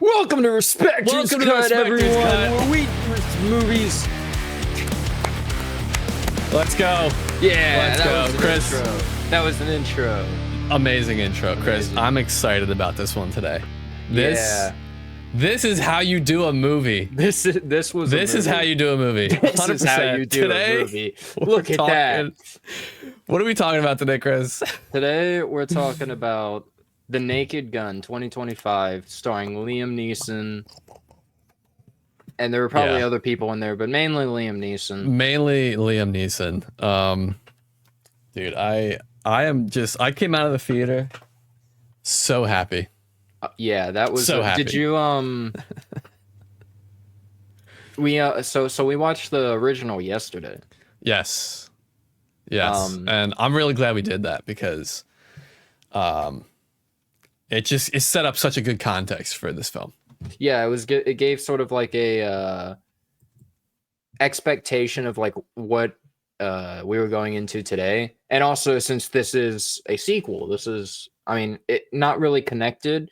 Welcome to Respect Who's Welcome to Cut, Respect Who's everyone. Cut. Where we movies. Let's go. Yeah, Let's go, Chris. That was an intro. Amazing intro, Chris. Amazing. I'm excited about this one today. Yeah. This is how you do a movie. This is how you do a movie. This is how you do today, a movie. Look at that. What are we talking about today, Chris? Today we're talking about The Naked Gun 2025, starring Liam Neeson. And there were probably other people in there, but mainly Liam Neeson. Mainly Liam Neeson. Dude, I came out of the theater so happy. Yeah, that was so happy. Did you so we watched the original yesterday. Yes. And I'm really glad we did that because it set up such a good context for this film. Yeah, it gave sort of like a expectation of like what we were going into today. And also, since this is a sequel, not really connected.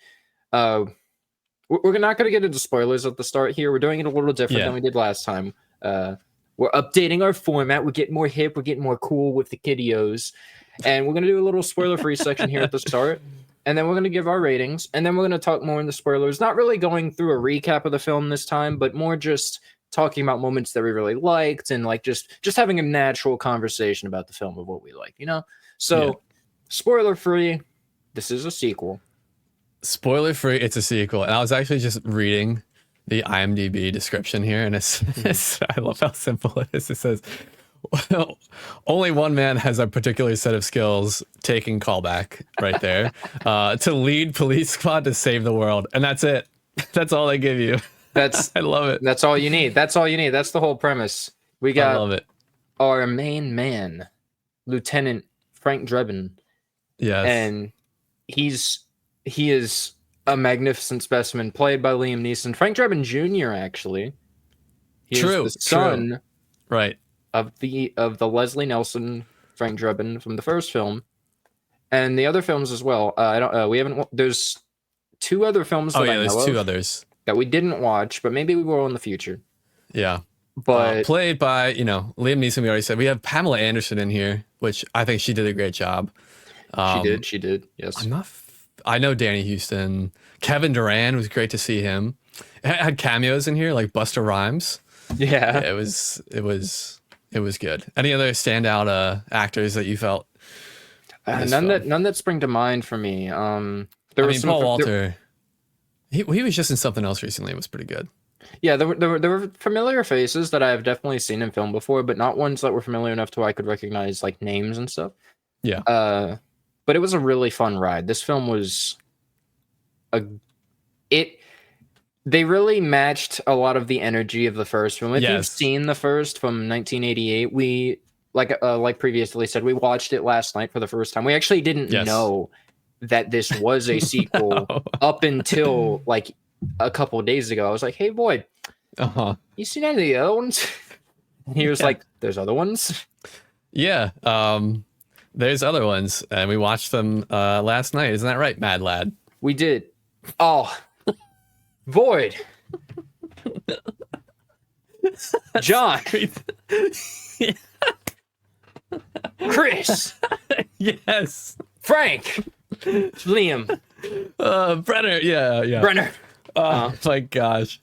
We're not going to get into spoilers at the start here. We're doing it a little different than we did last time. We're updating our format. We're getting more hip. We're getting more cool with the kiddios. And we're going to do a little spoiler-free section here at the start. And then we're going to give our ratings. And then we're going to talk more in the spoilers. Not really going through a recap of the film this time, but more just talking about moments that we really liked and like just having a natural conversation about the film of what we like, you know? So, spoiler-free, this is a sequel. Spoiler-free, it's a sequel. And I was actually just reading the IMDb description here, and it's I love how simple it is. It says, well, only one man has a particular set of skills, taking callback right there, to lead police squad to save the world. And that's it. That's all they give you. I love it. That's all you need. That's all you need. That's the whole premise. We got I love it. Our main man, Lieutenant Frank Drebin. Yes. And he is a magnificent specimen, played by Liam Neeson. Frank Drebin Jr., actually. He is the son right. of the Leslie Nelson Frank Drebin from the first film. And the other films as well. There's two other films there's two others that we didn't watch, but maybe we will in the future. Yeah. But played by, Liam Neeson, we already said. We have Pamela Anderson in here, which I think she did a great job. She did. Yes. I know Danny Huston. Kevin Durand was great to see him. It had cameos in here like Busta Rhymes. Yeah. It was good. Any other standout actors that you felt? None that spring to mind for me. Paul Walter. He was just in something else recently. It was pretty good. Yeah, there were familiar faces that I have definitely seen in film before, but not ones that were familiar enough to where I could recognize like names and stuff. Yeah. But it was a really fun ride. This film was they really matched a lot of the energy of the first film. If you've seen the first from 1988, we like previously said, we watched it last night for the first time. We actually didn't know that this was a sequel up until like a couple of days ago. I was like, "Hey, Boyd, you seen any of the other ones?" And he was like, "There's other ones." Yeah. There's other ones, and we watched them last night. Isn't that right, Mad Lad? We did. Oh, Void. Jon. Chris. Yes. Frank. Liam. Brenner. Yeah. Brenner. Oh my gosh.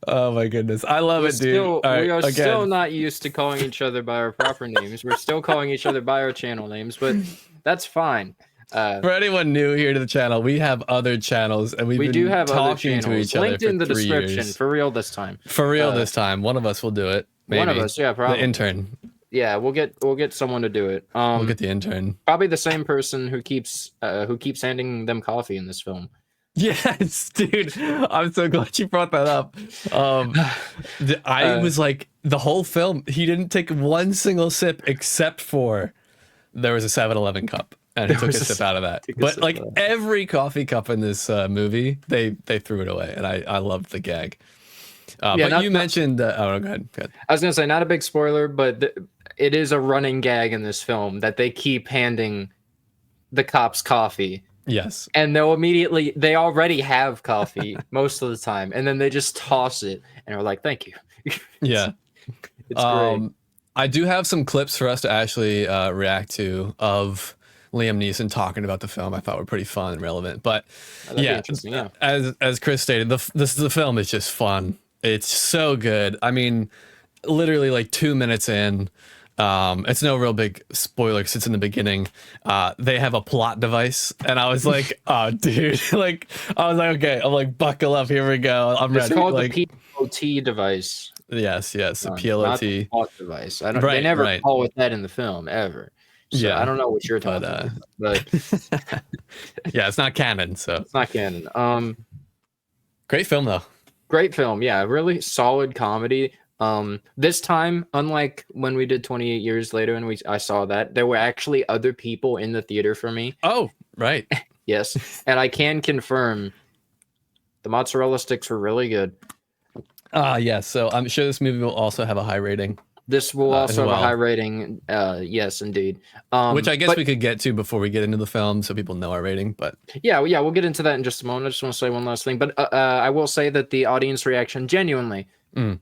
Oh my goodness. I love it, dude. We are still not used to calling each other by our proper names. We're still calling each other by our channel names, but that's fine. For anyone new here to the channel, we have other channels, and we do have talking other to each other linked in the 3 description. years. For real this time. For real this time. One of us will do it. Maybe. One of us, yeah, probably. The intern. Yeah, we'll get someone to do it. We'll get the intern. Probably the same person who keeps handing them coffee in this film. Yes, dude. I'm so glad you brought that up. I was like, the whole film, he didn't take one single sip except for there was a 7-Eleven cup, and he took a sip out of that. But like every coffee cup in this movie, they threw it away, and I loved the gag. But you mentioned go ahead. I was gonna say, not a big spoiler, but it is a running gag in this film that they keep handing the cops coffee Yes. And they already have coffee most of the time, and then they just toss it and are like, "Thank you." Yeah. It's great. I do have some clips for us to actually react to of Liam Neeson talking about the film. I thought were pretty fun and relevant. But That'd be interesting. Yeah. as Chris stated, the film is just fun. It's so good. I mean, literally like 2 minutes in. It's no real big spoiler because it's in the beginning. They have a plot device, and I was like, "Oh, dude!" Like, I was like, "Okay," I'm like, "Buckle up, here we go." I'm It's ready. called Like, the POT device. yes, the Not the PLOT. plot device. I don't. They Right, never right. call it that in the film ever. So I Yeah, don't know what you're but talking about, but yeah, it's not canon. So it's not canon. great film though. Great film. Yeah, really solid comedy. This time, unlike when we did 28 Years Later and I saw that, there were actually other people in the theater for me. Oh, right. Yes, and I can confirm the mozzarella sticks were really good. Yes. So I'm sure this movie will also have a high rating, This will as also have a well. high rating. Yes, indeed. Which I guess we could get to before we get into the film, so people know our rating. But yeah, we'll get into that in just a moment. I just want to say one last thing, but I will say that the audience reaction, genuinely,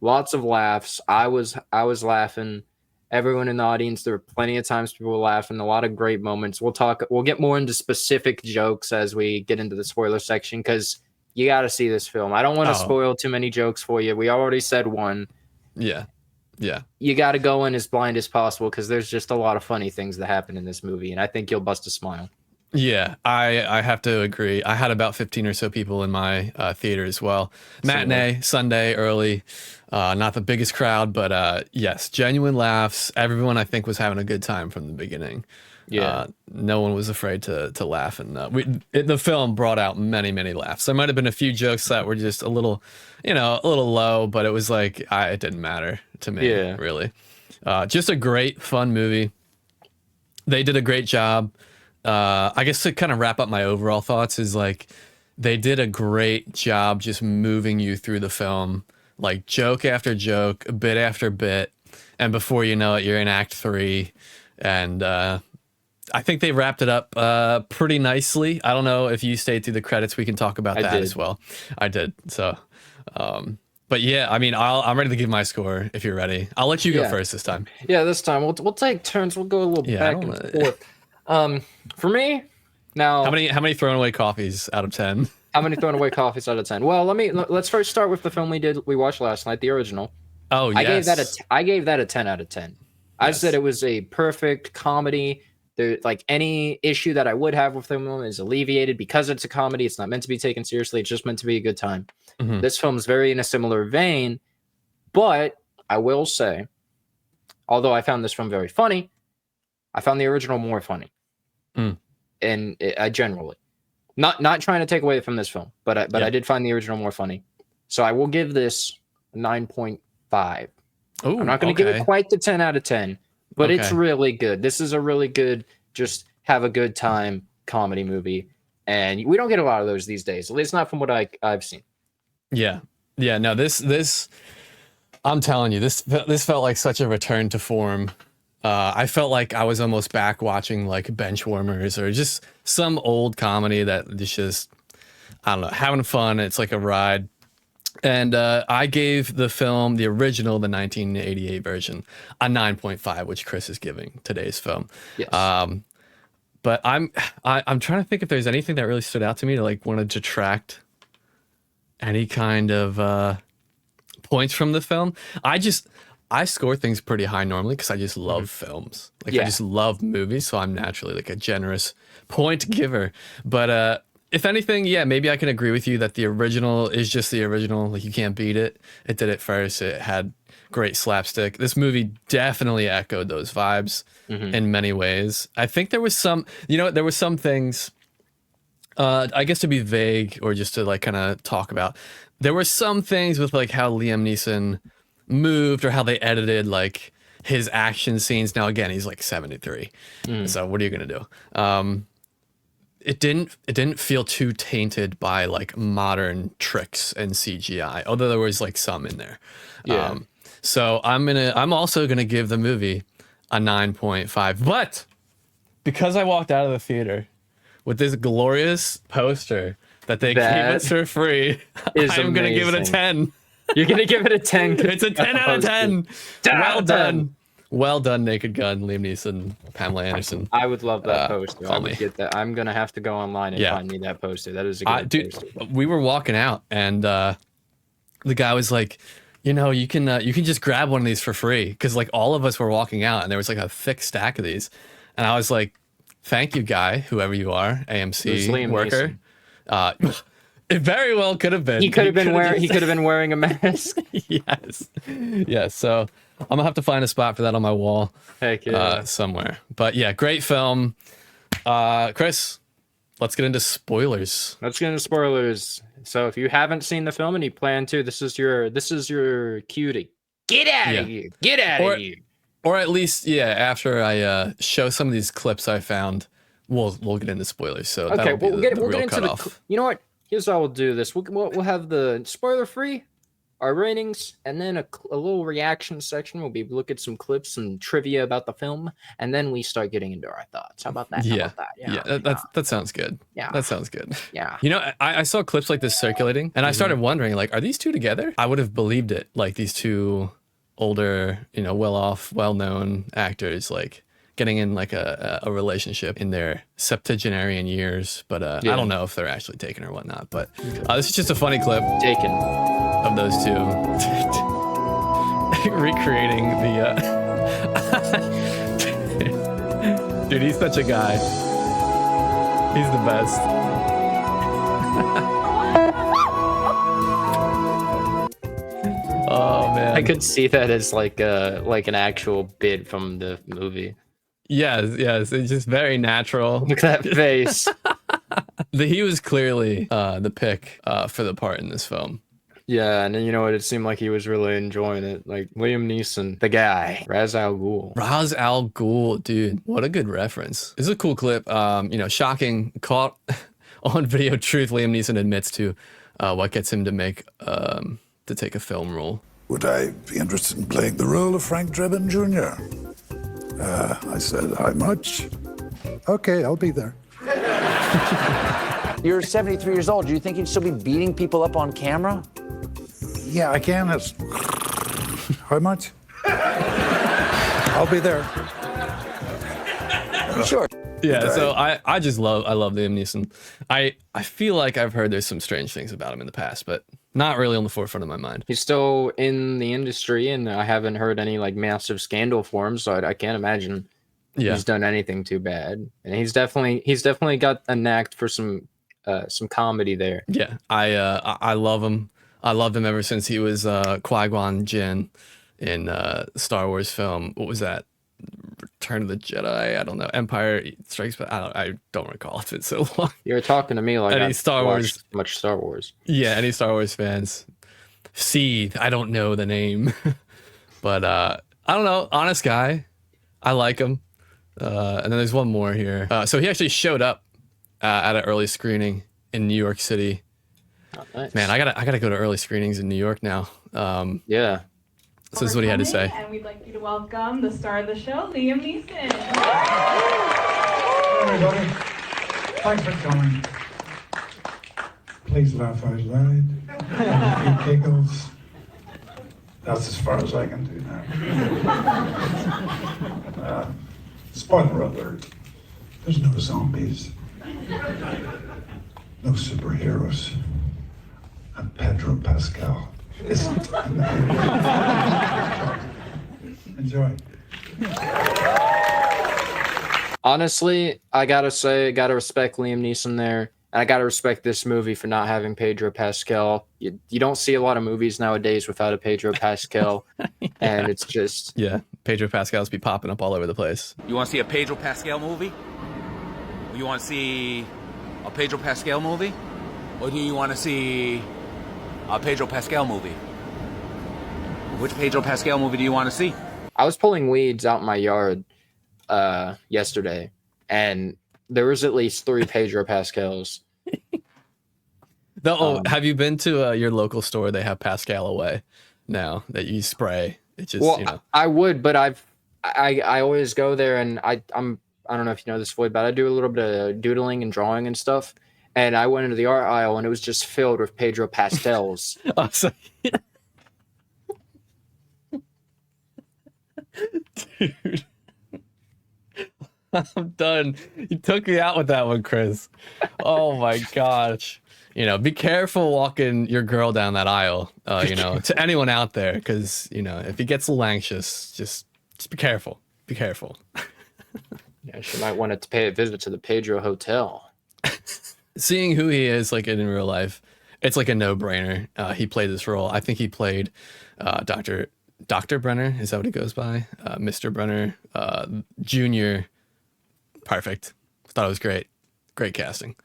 lots of laughs. I was laughing. Everyone in the audience, there were plenty of times people were laughing. A lot of great moments. We'll get more into specific jokes as we get into the spoiler section because you got to see this film. I don't want to spoil too many jokes for you. We already said one. Yeah. You got to go in as blind as possible because there's just a lot of funny things that happen in this movie, and I think you'll bust a smile. Yeah, I have to agree. I had about 15 or so people in my theater as well. Matinee, Sunday, early. Not the biggest crowd, but yes, genuine laughs. Everyone, I think, was having a good time from the beginning. Yeah. No one was afraid to laugh. And the film brought out many, many laughs. There might have been a few jokes that were just a little low, but it was like, it didn't matter to me, really. Just a great, fun movie. They did a great job. I guess to kind of wrap up my overall thoughts is like they did a great job just moving you through the film, like joke after joke, bit after bit, and before you know it, you're in Act 3, and I think they wrapped it up pretty nicely. I don't know if you stayed through the credits. We can talk about that as well. I did. So, but yeah, I mean, I'm ready to give my score if you're ready. I'll let you go first this time. Yeah, this time we'll take turns. We'll go a little back and forth. For me, now how many thrown away coffees out of 10? How many thrown away coffees out of 10? Well, let's first start with the film we watched last night, the original. Oh, yes. I gave that a 10 out of 10. I said it was a perfect comedy. Like any issue that I would have with the film is alleviated because it's a comedy. It's not meant to be taken seriously. It's just meant to be a good time. Mm-hmm. This film's very in a similar vein, but I will say, although I found this film very funny, I found the original more funny. And generally, not trying to take away from this film, but I did find the original more funny. So I will give this 9.5. I'm not going to give it quite the 10 out of 10, but it's really good. This is a really good, just have a good time comedy movie. And we don't get a lot of those these days, at least not from what I've seen. Yeah. No, this I'm telling you, this felt like such a return to form. I felt like I was almost back watching like Benchwarmers or just some old comedy that is just, I don't know, having fun. It's like a ride. And I gave the film, the original, the 1988 version, a 9.5, which Chris is giving today's film. Yes. But I'm trying to think if there's anything that really stood out to me to like want to detract any kind of points from the film. I score things pretty high normally because I just love films. Like I just love movies, so I'm naturally like a generous point giver. But if anything, maybe I can agree with you that the original is just the original. Like you can't beat it. It did it first. It had great slapstick. This movie definitely echoed those vibes in many ways. I think there was some, there were some things, I guess to be vague or just to like kind of talk about, there were some things with like how Liam Neeson moved or how they edited like his action scenes. Now again, he's like 73. So what are you gonna do? It didn't feel too tainted by like modern tricks and CGI, although there was like some in there. So I'm also gonna give the movie a 9.5, but because I walked out of the theater with this glorious poster that they gave us for free. I'm going to give it a 10. You're going to give it a 10? It's a 10 out of 10. 10 well out of 10. done. Well done, Naked Gun, Liam Neeson, Pamela Anderson. I would love that poster. I call would me. get that. I'm going to have to go online and find me that poster. That is a good Dude, poster. we were walking out, and the guy was like, you know, you can just grab one of these for free, because like all of us were walking out, and there was like a thick stack of these, and I was like, thank you, guy, whoever you are, AMC worker. It very well could have been. He could have been wearing a mask. yes. So I'm gonna have to find a spot for that on my wall. Heck yeah. Somewhere. But yeah, great film. Chris, let's get into spoilers. So if you haven't seen the film and you plan to, this is your cue to get out of here. Get out of here. Or at least, after I show some of these clips I found, we'll get into spoilers. So okay, we'll get into cutoff. You know what? Here's how we'll do this. We'll have the spoiler free, our ratings, and then a little reaction section. We'll be look at some clips, some trivia about the film, and then we start getting into our thoughts. How about that? That sounds good. Yeah, that sounds good. Yeah. You know, I saw clips like this circulating, and I started wondering, like, are these two together? I would have believed it, like these two older, you know, well-off, well-known actors, like getting in like a relationship in their septuagenarian years, but I don't know if they're actually taken or whatnot. But this is just a funny clip taken of those two recreating the dude, he's such a guy. He's the best. Oh man, I could see that as like an actual bit from the movie. Yes, it's just very natural. Look at that face. He was clearly the pick for the part in this film. Yeah, and then you know what? It seemed like he was really enjoying it. Like Liam Neeson, the guy, Ra's al Ghul. Ra's al Ghul, dude, what a good reference. This is a cool clip. You know, shocking, caught on video truth. Liam Neeson admits to what gets him to take a film role. Would I be interested in playing the role of Frank Drebin Jr.? I said, how much? Okay, I'll be there. You're 73 years old. Do you think you'd still be beating people up on camera? Yeah, I can. How much? I'll be there. Sure. Yeah, so I love Liam Neeson. I feel like I've heard there's some strange things about him in the past, but not really on the forefront of my mind. He's still in the industry, and I haven't heard any like massive scandal for him, so I can't imagine he's done anything too bad. And he's definitely got a knack for some comedy there. Yeah, I love him. I loved him ever since he was Qui-Gon Jinn in Star Wars film. What was that? Return of the Jedi? I don't know. Empire Strikes Back? I don't recall. It's been so long. You're talking to me like any Star Wars, much Star Wars. Yeah, any Star Wars fans. Seed. I don't know the name, but I don't know. Honest guy. I like him. And then there's one more here. So he actually showed up at an early screening in New York City. Oh, nice. Man, I gotta go to early screenings in New York now. Yeah. So this is what he had to say. And we'd like you to welcome the star of the show, Liam Neeson. Hey everybody, thanks for coming. Please laugh out loud. A few giggles. That's as far as I can do now. Spoiler alert, there's no zombies, no superheroes, and Pedro Pascal isn't. Enjoy. Honestly, I gotta respect Liam Neeson there. And I gotta respect this movie for not having Pedro Pascal. You don't see a lot of movies nowadays without a Pedro Pascal. And it's just... Yeah, Pedro Pascal's be popping up all over the place. You want to see a Pedro Pascal movie? Or you want to see a Pedro Pascal movie? Or do you want to see a Pedro Pascal movie? Which Pedro Pascal movie do you want to see? I was pulling weeds out in my yard yesterday, and there was at least 3 Pedro Pascals. Have you been to your local store? They have Pascal away now that you spray. It just, well, I would, but I always go there, and I'm I don't know if you know this, Floyd, but I do a little bit of doodling and drawing and stuff. And I went into the art aisle, and it was just filled with Pedro pastels. Oh, so, dude, I'm done. You took me out with that one, Chris. Oh my gosh. You know, be careful walking your girl down that aisle. You know, to anyone out there, because you know, if he gets a little anxious, just be careful. Be careful. Yeah, she might want to pay a visit to the Pedro Hotel. Seeing who he is like in real life, it's like a no-brainer. He played this role. I think he played Dr. Brenner. Is that what he goes by? Mr. Brenner, Junior. Perfect. Thought it was great. Great casting.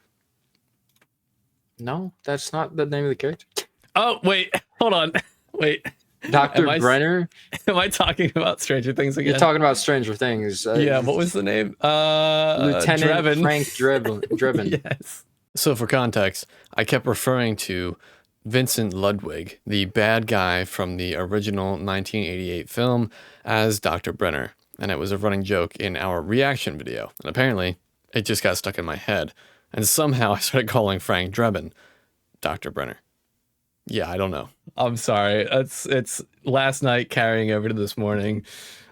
No, that's not the name of the character. Oh, wait. Hold on. Wait. Dr. Brenner? Am I talking about Stranger Things again? You're talking about Stranger Things. Yeah, what was the name? Lieutenant Drebin. Frank Drebin. Yes. So for context, I kept referring to Vincent Ludwig, the bad guy from the original 1988 film, as Dr. Brenner. And it was a running joke in our reaction video. And apparently, it just got stuck in my head. And somehow I started calling Frank Drebin Dr. Brenner. Yeah, I don't know. I'm sorry. It's last night carrying over to this morning.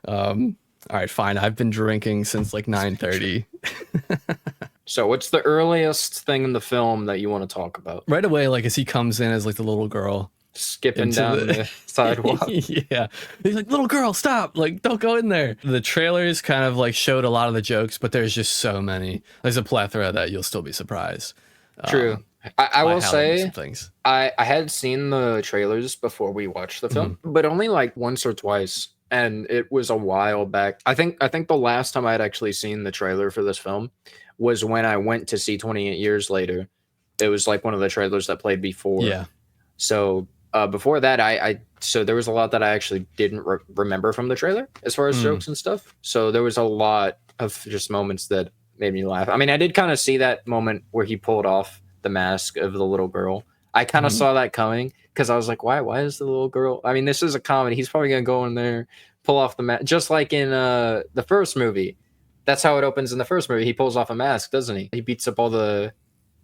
All right, fine. I've been drinking since like 9:30. So what's the earliest thing in the film that you want to talk about? Right away, like as he comes in as like the little girl. Skipping down the sidewalk. Yeah. He's like, little girl, stop. Like, don't go in there. The trailers kind of like showed a lot of the jokes, but there's just so many. There's a plethora that you'll still be surprised. True. I will say, things. I had seen the trailers before we watched the film, but only like once or twice. And it was a while back. I think the last time I had actually seen the trailer for this film was when I went to see 28 Years Later. It was like one of the trailers that played before. Yeah. So before that, so there was a lot that I actually didn't remember from the trailer as far as jokes and stuff. So there was a lot of just moments that made me laugh. I mean, I did kind of see that moment where he pulled off the mask of the little girl. I kind of saw that coming because I was like, why is the little girl? I mean, this is a comedy. He's probably going to go in there, pull off the mask, just like in the first movie. That's how it opens in the first movie. He pulls off a mask, doesn't he? He beats up all the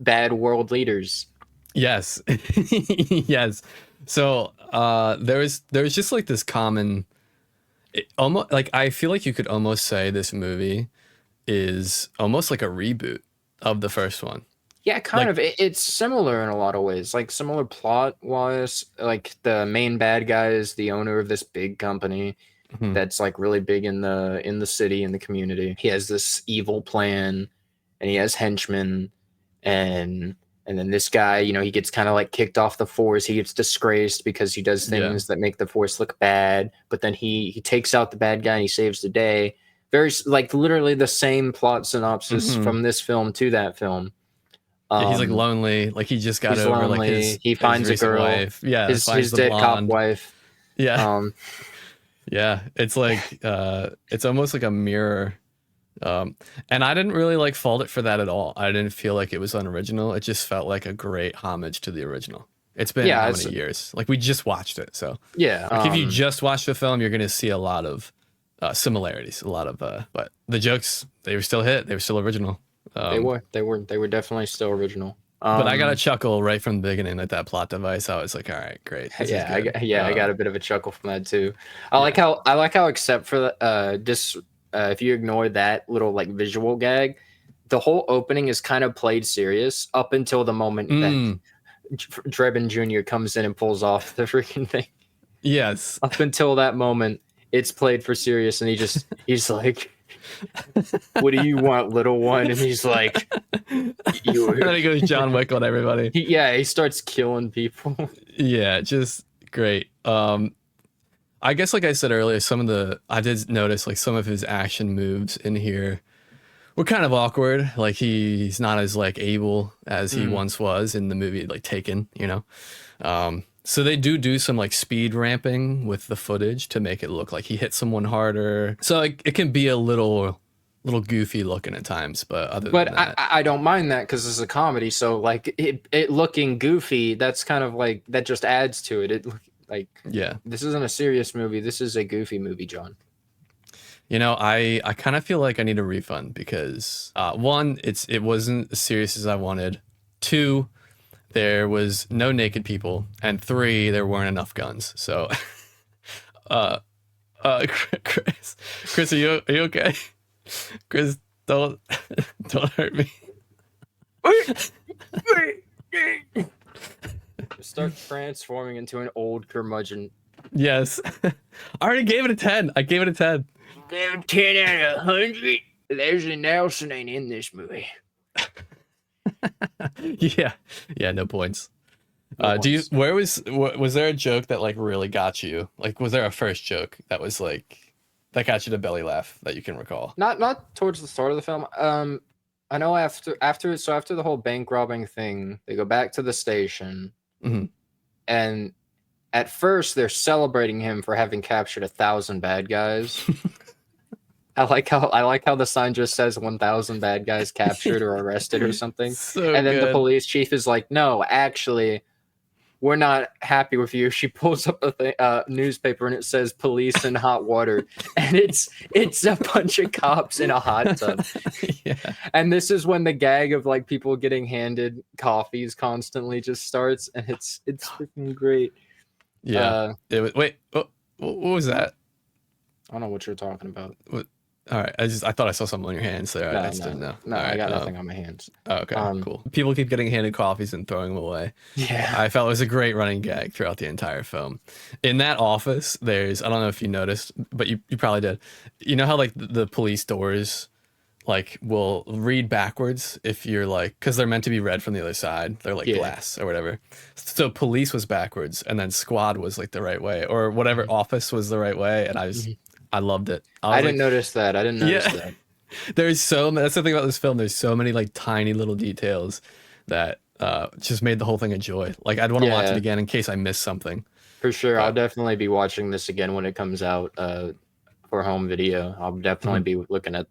bad world leaders. Yes. Yes. So there's just like this common, almost like I feel like you could almost say this movie is almost like a reboot of the first one. Yeah, kind of. It's similar in a lot of ways, like similar plot wise. Like the main bad guy is the owner of this big company that's like really big in the city, in the community. He has this evil plan, and he has henchmen, and then this guy, you know, he gets kind of like kicked off the force. He gets disgraced because he does things that make the force look bad. But then he takes out the bad guy and he saves the day. Very like literally the same plot synopsis from this film to that film. Yeah, he's like lonely, like he just got over lonely. Like he finds a girl, wife. Yeah, his dead cop wife. Yeah, yeah, it's like it's almost like a mirror. And I didn't really like fault it for that at all. I didn't feel like it was unoriginal. It just felt like a great homage to the original. It's been how many years? Like we just watched it, so yeah. Like if you just watch the film, you're gonna see a lot of similarities, a lot of but the jokes, they were still hit. They were still original. They were definitely still original. But I got a chuckle right from the beginning at that plot device. I was like, all right, great. I got a bit of a chuckle from that too. I like how except for the if you ignore that little like visual gag, the whole opening is kind of played serious up until the moment that Drebin Jr. comes in and pulls off the freaking thing. Yes. Up until that moment, it's played for serious, and he's like, what do you want, little one? And he's like, and then he goes John Wick on everybody. He starts killing people. Yeah, just great. I guess like I said earlier, I did notice like some of his action moves in here were kind of awkward. Like he's not as like able as he once was in the movie like Taken, you know. So they do some like speed ramping with the footage to make it look like he hit someone harder. So it can be a little goofy looking at times, but other than that, I don't mind that because it's a comedy. So like it looking goofy, that's kind of like that just adds to it. This isn't a serious movie. This is a goofy movie, John. You know, I kind of feel like I need a refund because one, it wasn't as serious as I wanted. Two, there was no naked people, and three, there weren't enough guns. So, Chris, are you okay? Chris, don't hurt me. Start transforming into an old curmudgeon. Yes, I already gave it a 10. I gave it a 10. Damn, 10 out of 100. Leslie Nelson ain't in this movie. Yeah, no points. No points. Was there a joke that like really got you? Like, was there a first joke that was like that got you to belly laugh that you can recall? Not towards the start of the film. I know after the whole bank robbing thing, they go back to the station, and at first they're celebrating him for having captured 1,000 bad guys. I like how the sign just says 1,000 bad guys captured or arrested or something. So and then good. the police chief is like, "No, actually, we're not happy with you." She pulls up a newspaper and it says "Police in Hot Water," and it's a bunch of cops in a hot tub. Yeah. And this is when the gag of like people getting handed coffees constantly just starts, and it's freaking great. Yeah. It was, wait, what was that? I don't know what you're talking about. All right, I thought I saw something on your hands there. I just didn't know. No, All I right, got nothing on my hands. Oh, okay, cool. People keep getting handed coffees and throwing them away. Yeah. I felt it was a great running gag throughout the entire film. In that office, I don't know if you noticed, but you probably did. You know how like the police doors like will read backwards if you're like, because they're meant to be read from the other side. They're like glass or whatever. So police was backwards and then squad was like the right way, or whatever office was the right way. And I loved it. I didn't notice that. I didn't notice that. There's that's the thing about this film. There's so many like tiny little details that just made the whole thing a joy. Like I'd want to watch it again in case I missed something. For sure. I'll definitely be watching this again when it comes out for home video. I'll definitely be looking at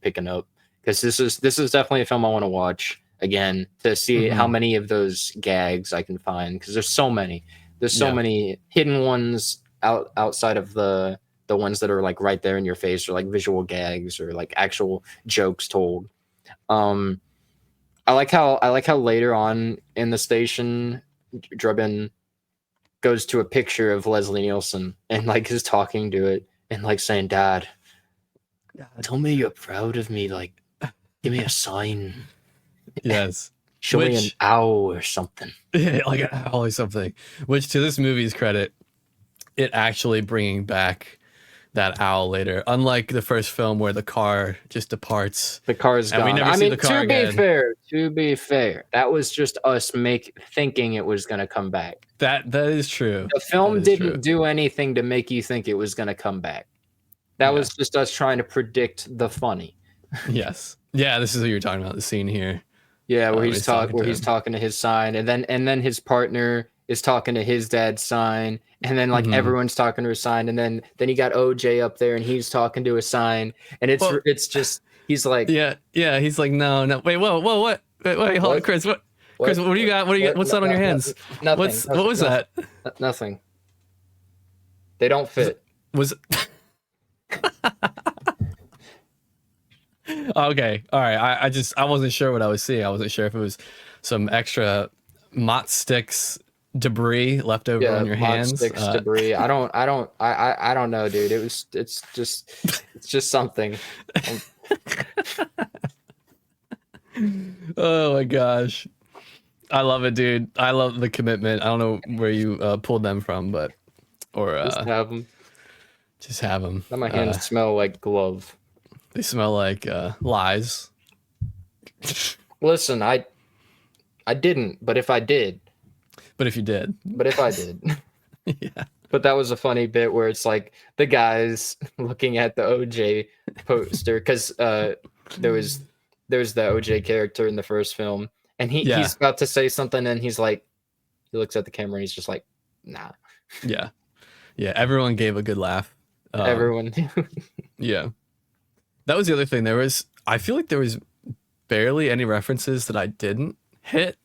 picking up, because this is definitely a film I want to watch again to see how many of those gags I can find, because there's so many. There's so many hidden ones outside of the ones that are like right there in your face, or like visual gags or like actual jokes told. I like how later on in the station, Durand goes to a picture of Leslie Nielsen and like is talking to it and like saying, "Dad, tell me you're proud of me. Like, give me a sign. Yes. Show me an owl or something." Like an owl or something. Which, to this movie's credit, it actually bringing back that owl later. Unlike the first film where the car just departs. The car's gone. We never see the car again. To be fair, that was just us thinking it was gonna come back. That is true. The film didn't do anything to make you think it was gonna come back. That was just us trying to predict the funny. Yes. Yeah, this is what you're talking about, the scene here. Yeah, where he's talking to his sign, and then his partner is talking to his dad's sign, and then like everyone's talking to his sign, and then you got OJ up there and he's talking to a sign, and it's just he's like he's like no wait what wait hold on, Chris, what do you got what's that on your hands? Nothing. What was that? Nothing. They don't fit. Was okay, all right. I wasn't sure what I was seeing. I wasn't sure if it was some extra mott sticks debris left over on your hands. Sticks, debris. I don't know, dude. It's just something. Oh my gosh, I love it, dude. I love the commitment. I don't know where you pulled them from, but just have them. Just have them. Now my hands smell like glove. They smell like lies. Listen, I didn't, but if I did. But if you did. But if I did. Yeah. But that was a funny bit where it's like the guys looking at the OJ poster, because there was the OJ character in the first film, and he's about to say something, and he looks at the camera and he's just like, nah. Yeah. Everyone gave a good laugh. Everyone. Yeah. That was the other thing. I feel like there was barely any references that I didn't hit.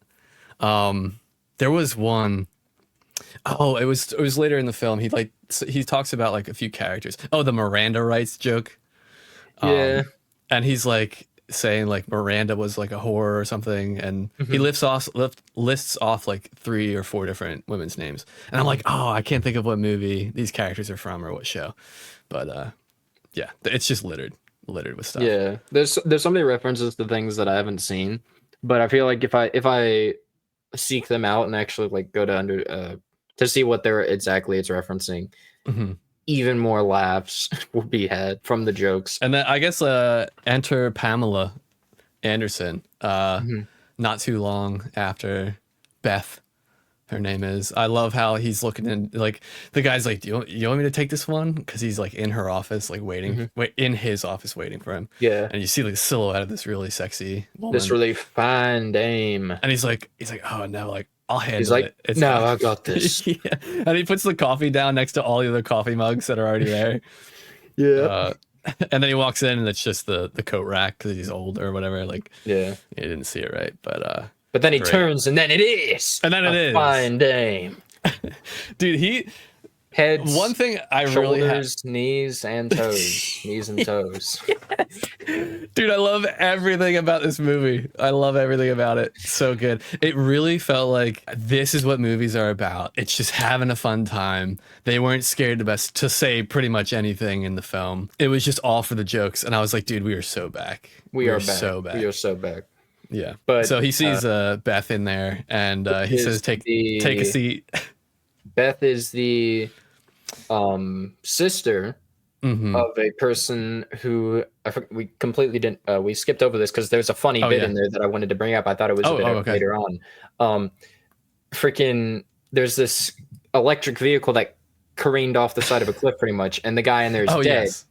There was one. Oh, it was later in the film. He talks about like a few characters. Oh, the Miranda rights joke Yeah. And he's like saying like Miranda was like a whore or something, and he lists off like 3 or 4 different women's names, and I'm like, oh, I can't think of what movie these characters are from or what show, but yeah, it's just littered with stuff. Yeah, there's so many references to things that I haven't seen, but I feel like if I seek them out and actually like go to see what it's referencing, even more laughs will be had from the jokes. And then I guess enter Pamela Anderson. Not too long after Beth, her name is. I love how he's looking in, like the guy's like, you want me to take this one? Because he's like in her office, like in his office waiting for him. Yeah, and you see like the silhouette of this really sexy woman, this really fine dame, and he's like, oh no, like I'll handle he's like, it. It's no, fine. I got this. Yeah. And he puts the coffee down next to all the other coffee mugs that are already there. Yeah. And then he walks in and it's just the coat rack because he's old or whatever. Like, Yeah. he didn't see it right, but then he great. turns and then it is. And then it a is. fine dame. Dude, Heads, one thing I shoulders, really have, knees and toes. Knees and toes. dude, I love everything about this movie. I love everything about it. So good. It really felt like this is what movies are about. It's just having a fun time. They weren't scared to say pretty much anything in the film. It was just all for the jokes. And I was like, dude, we are so back. We are back. So back. We are so back. Yeah. But so he sees Beth in there and he says, take a seat. Beth is the sister of a person who we completely didn't we skipped over this because there's a funny bit in there that I wanted to bring up. I thought it was a bit later on. Freaking there's this electric vehicle that careened off the side of a cliff pretty much, and the guy in there is dead. Yes.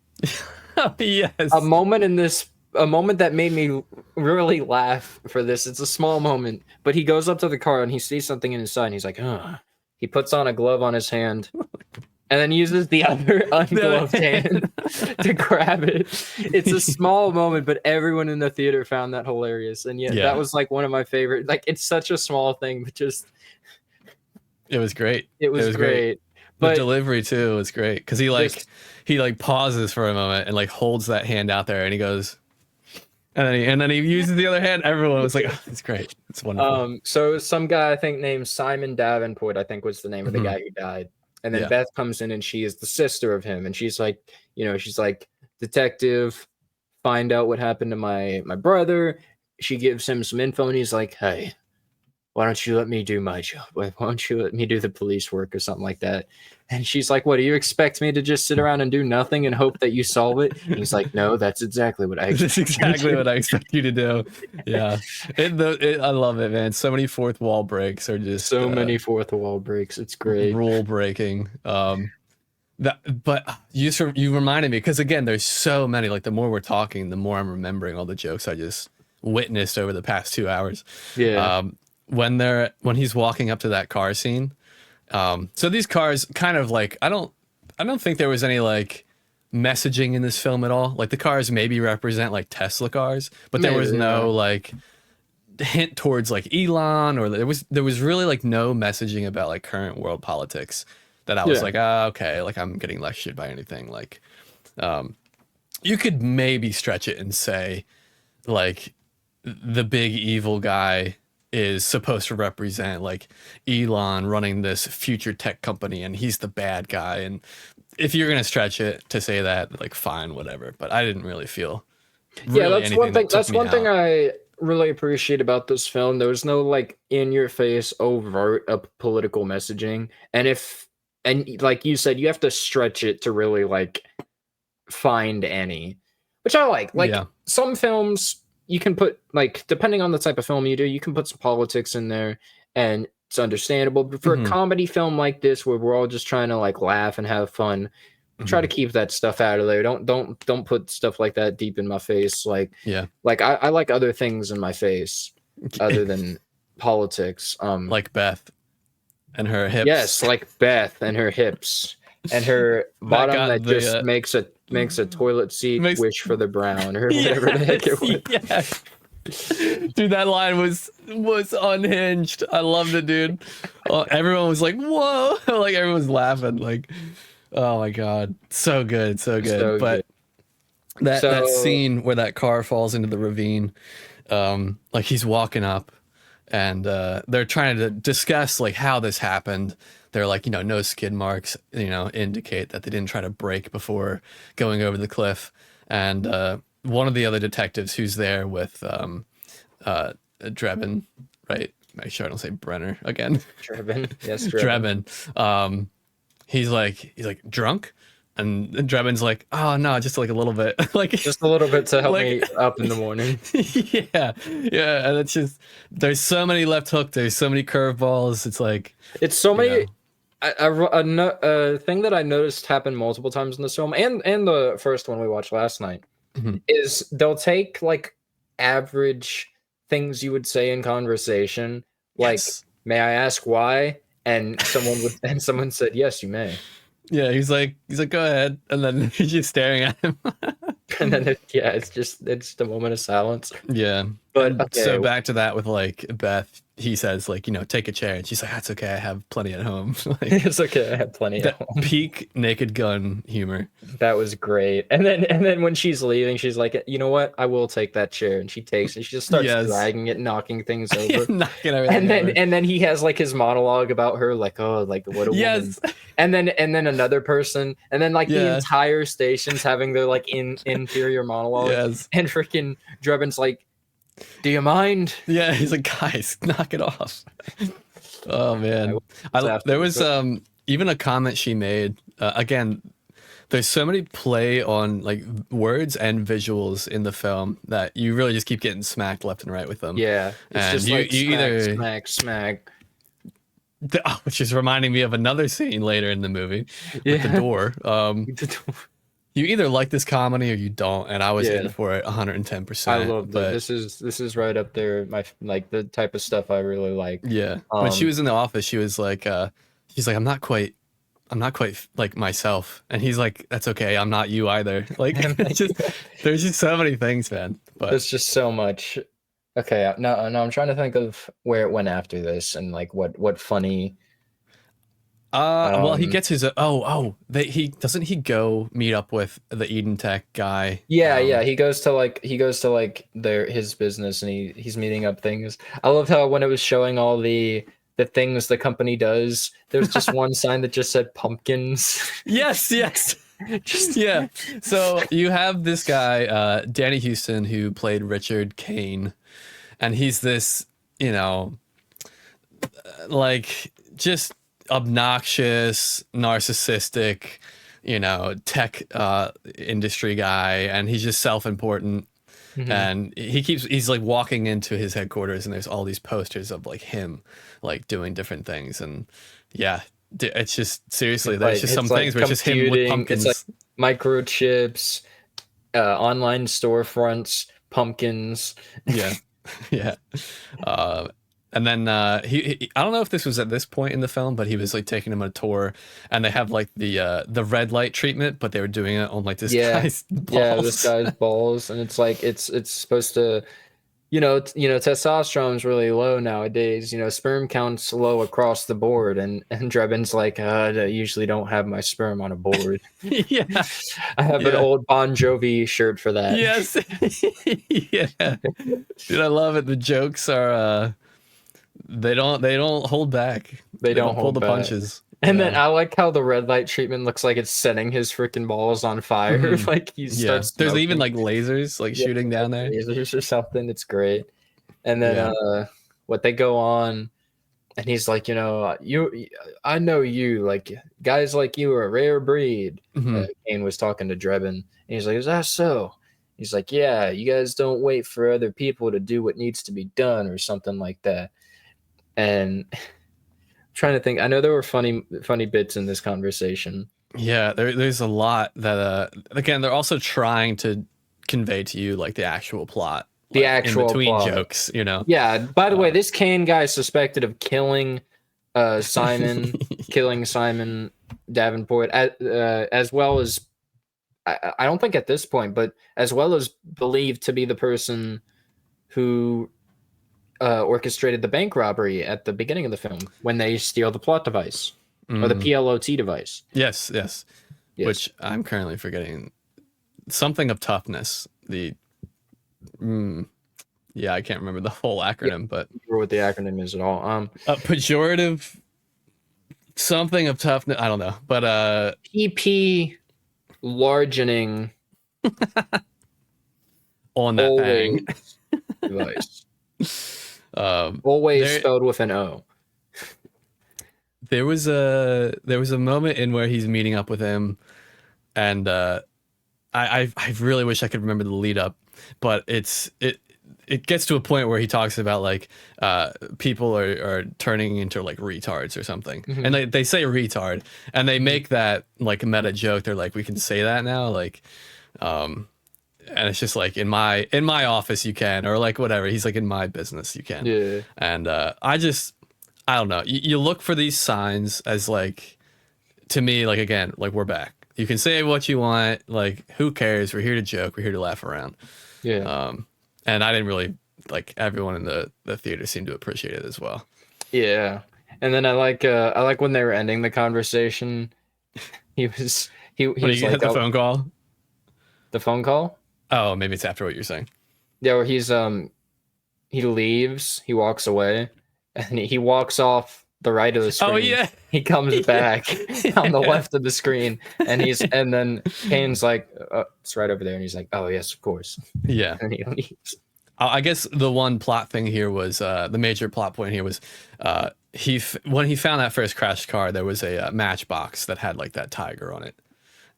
Yes. A moment that made me really laugh for this. It's a small moment, but he goes up to the car and he sees something inside and he's like, oh. He puts on a glove on his hand and then uses the other ungloved hand to grab it. It's a small moment, but everyone in the theater found that hilarious. And yet that was like one of my favorite. Like, it's such a small thing, but just it was great. It was great. The But delivery too was great because he pauses for a moment and like holds that hand out there and he goes, and then he uses the other hand. Everyone was like, oh, it's great. It's wonderful. So some guy I think named Simon Davenport, I think was the name of the guy who died. And then Beth comes in and she is the sister of him. And she's like, she's like, detective, find out what happened to my brother. She gives him some info and he's like, hey, why don't you let me do my job? Why don't you let me do the police work or something like that? And she's like, what, do you expect me to just sit around and do nothing and hope that you solve it? And he's like, no, that's exactly what I expect. That's exactly what I expect you to do. Yeah. I love it, man. So many fourth wall breaks are just so many fourth wall breaks. It's great. Rule breaking. But you reminded me, because again, there's so many, like the more we're talking, the more I'm remembering all the jokes I just witnessed over the past 2 hours. Yeah. When he's walking up to that car scene. So these cars kind of like, I don't think there was any like messaging in this film at all. Like the cars maybe represent like Tesla cars, but there was no like hint towards like Elon, or there was really like no messaging about like current world politics that I was like, okay, like I'm getting lectured by anything. Like, you could maybe stretch it and say like the big evil guy is supposed to represent like Elon running this future tech company and he's the bad guy. And if you're going to stretch it to say that, like, fine, whatever. But I didn't really feel that's one thing. That's one thing I really appreciate about this film. There was no like in your face overt political messaging. And like you said, you have to stretch it to really like find any, which I like. Like some films, you can put, like, depending on the type of film you do, you can put some politics in there and it's understandable. But for a comedy film like this, where we're all just trying to like laugh and have fun, try to keep that stuff out of there. Don't put stuff like that deep in my face. Like, like I like other things in my face other than politics. Like Beth and her hips. Yes, like Beth and her hips and her bottom that just makes a toilet seat wish for the brown or whatever the heck it was. Yes. Dude, that line was unhinged. I loved it, dude. Everyone was like, whoa. Like everyone's laughing. Like, oh my God. So good. So good. That scene where that car falls into the ravine, like he's walking up, and they're trying to discuss like how this happened. They're like, no skid marks, indicate that they didn't try to brake before going over the cliff. And one of the other detectives who's there with Drebin, right? Make sure I don't say Brenner again. Drebin, yes, Drebin. He's like drunk, and Drebin's like, oh no, just like a little bit, like just a little bit to help me up in the morning. yeah, and it's just there's so many left hook, there's so many curveballs. It's like it's so many. A thing that I noticed happened multiple times in this film, and the first one we watched last night, is they'll take like average things you would say in conversation, like "May I ask why?" and someone said, "Yes, you may." Yeah, he's like, go ahead, and then he's just staring at him, and then it's just a moment of silence. Yeah, but okay. So back to that with like Beth. He says like, take a chair, and she's like, that's okay, I have plenty at home. Like, it's okay, I have plenty at home. Peak Naked Gun humor. That was great. And then when she's leaving, she's like, you know what, I will take that chair, and she takes it. She just starts dragging it, knocking things over. Knocking everything over. And then he has like his monologue about her, like, oh, like what a woman. And then another person, and then like the entire station's having their like inferior monologue. And freaking Drebin's like, do you mind? Yeah, he's like, guys, knock it off. Oh man, there was even a comment she made. Again, there's so many play on like words and visuals in the film that you really just keep getting smacked left and right with them. Yeah, it's and just you like either smack. Which is reminding me of another scene later in the movie with the door. You either like this comedy or you don't, and I was in for it 110%. I love that. This is right up there. My like the type of stuff I really like. Yeah. When she was in the office, she was like, she's like, I'm not quite like myself, and he's like, that's okay, I'm not you either. Like, there's just so many things, man. But there's just so much. Okay, no, I'm trying to think of where it went after this, and like what funny. Well, he gets his he doesn't he go meet up with the Eden Tech guy? Yeah, he goes to like his business, and he's meeting up things. I love how when it was showing all the things the company does, there's just one sign that just said pumpkins. Yes. Yeah. So you have this guy, Danny Huston, who played Richard Kane, and he's this, like just obnoxious, narcissistic, tech industry guy, and he's just self-important. And he's like walking into his headquarters, and there's all these posters of like him like doing different things, and it's just seriously there's just some things where it's just him with pumpkins. It's like microchips, online storefronts, pumpkins. Yeah. And then he I don't know if this was at this point in the film, but he was like taking him on a tour, and they have like the red light treatment, but they were doing it on like this guy's balls. Yeah, this guy's balls, and it's like it's supposed to, testosterone's really low nowadays. Sperm counts low across the board, and Drebin's like, I usually don't have my sperm on a board. Yeah, I have an old Bon Jovi shirt for that. Yes, yeah, dude, I love it. The jokes are. They don't hold back. They don't pull the punches. And then I like how the red light treatment looks like it's setting his freaking balls on fire. Like he starts. There's smoking. even like lasers like shooting down there. Lasers or something. It's great. And then what they go on, and he's like, I know you, like guys like you are a rare breed. Kane was talking to Drebin, and he's like, is that so? He's like, yeah, you guys don't wait for other people to do what needs to be done or something like that. And I'm trying to think, I know there were funny bits in this conversation. Yeah, there's a lot that again, they're also trying to convey to you like the actual plot. The actual in between plot. Jokes, Yeah, by the way, this Kane guy is suspected of killing Simon Davenport, as well as I don't think at this point, but as well as believed to be the person who orchestrated the bank robbery at the beginning of the film when they steal the plot device or the PLOT device. Yes. Which I'm currently forgetting something of toughness. Yeah, I can't remember the whole acronym, but Or what the acronym is at all. pejorative something of toughness. I don't know, but PP largening on that thing. Device. Um, Always there- spelled with an O. there was a moment in where he's meeting up with him, and I really wish I could remember the lead up, but it gets to a point where he talks about like people are turning into like retards or something, and they say retard, and they make that like a meta joke. They're like, we can say that now, like, and it's just like in my office you can, or like whatever. He's like, in my business you can. Yeah. And I don't know. You look for these signs as like, to me, like, again, like, we're back. You can say what you want. Like, who cares? We're here to joke. We're here to laugh around. Yeah. And I didn't really, like, everyone in the theater seemed to appreciate it as well. Yeah. And then I like when they were ending the conversation. He was When was you like, get the phone call. the phone call? Oh, maybe it's after what you're saying. Yeah, where he leaves, he walks away, and he walks off the right of the screen. Oh yeah. He comes back on the left of the screen, and then Kane's like, it's right over there, and he's like, oh yes, of course. Yeah. And he leaves. I guess the one plot thing here was the major plot point here was when he found that first crashed car, there was a matchbox that had like that tiger on it,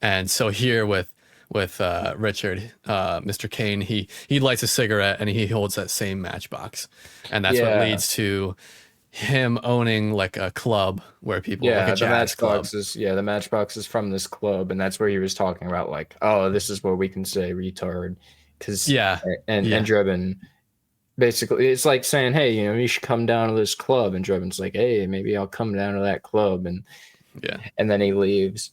and so here with Richard, Mr. Kane, he lights a cigarette and he holds that same matchbox, and that's what leads to him owning like a club where people like a jazz club. The matchbox is from this club, and that's where he was talking about like, oh, this is where we can say retard, because and Drebin basically, it's like saying, hey, you should come down to this club, and Drebin's like, hey, maybe I'll come down to that club, and then he leaves.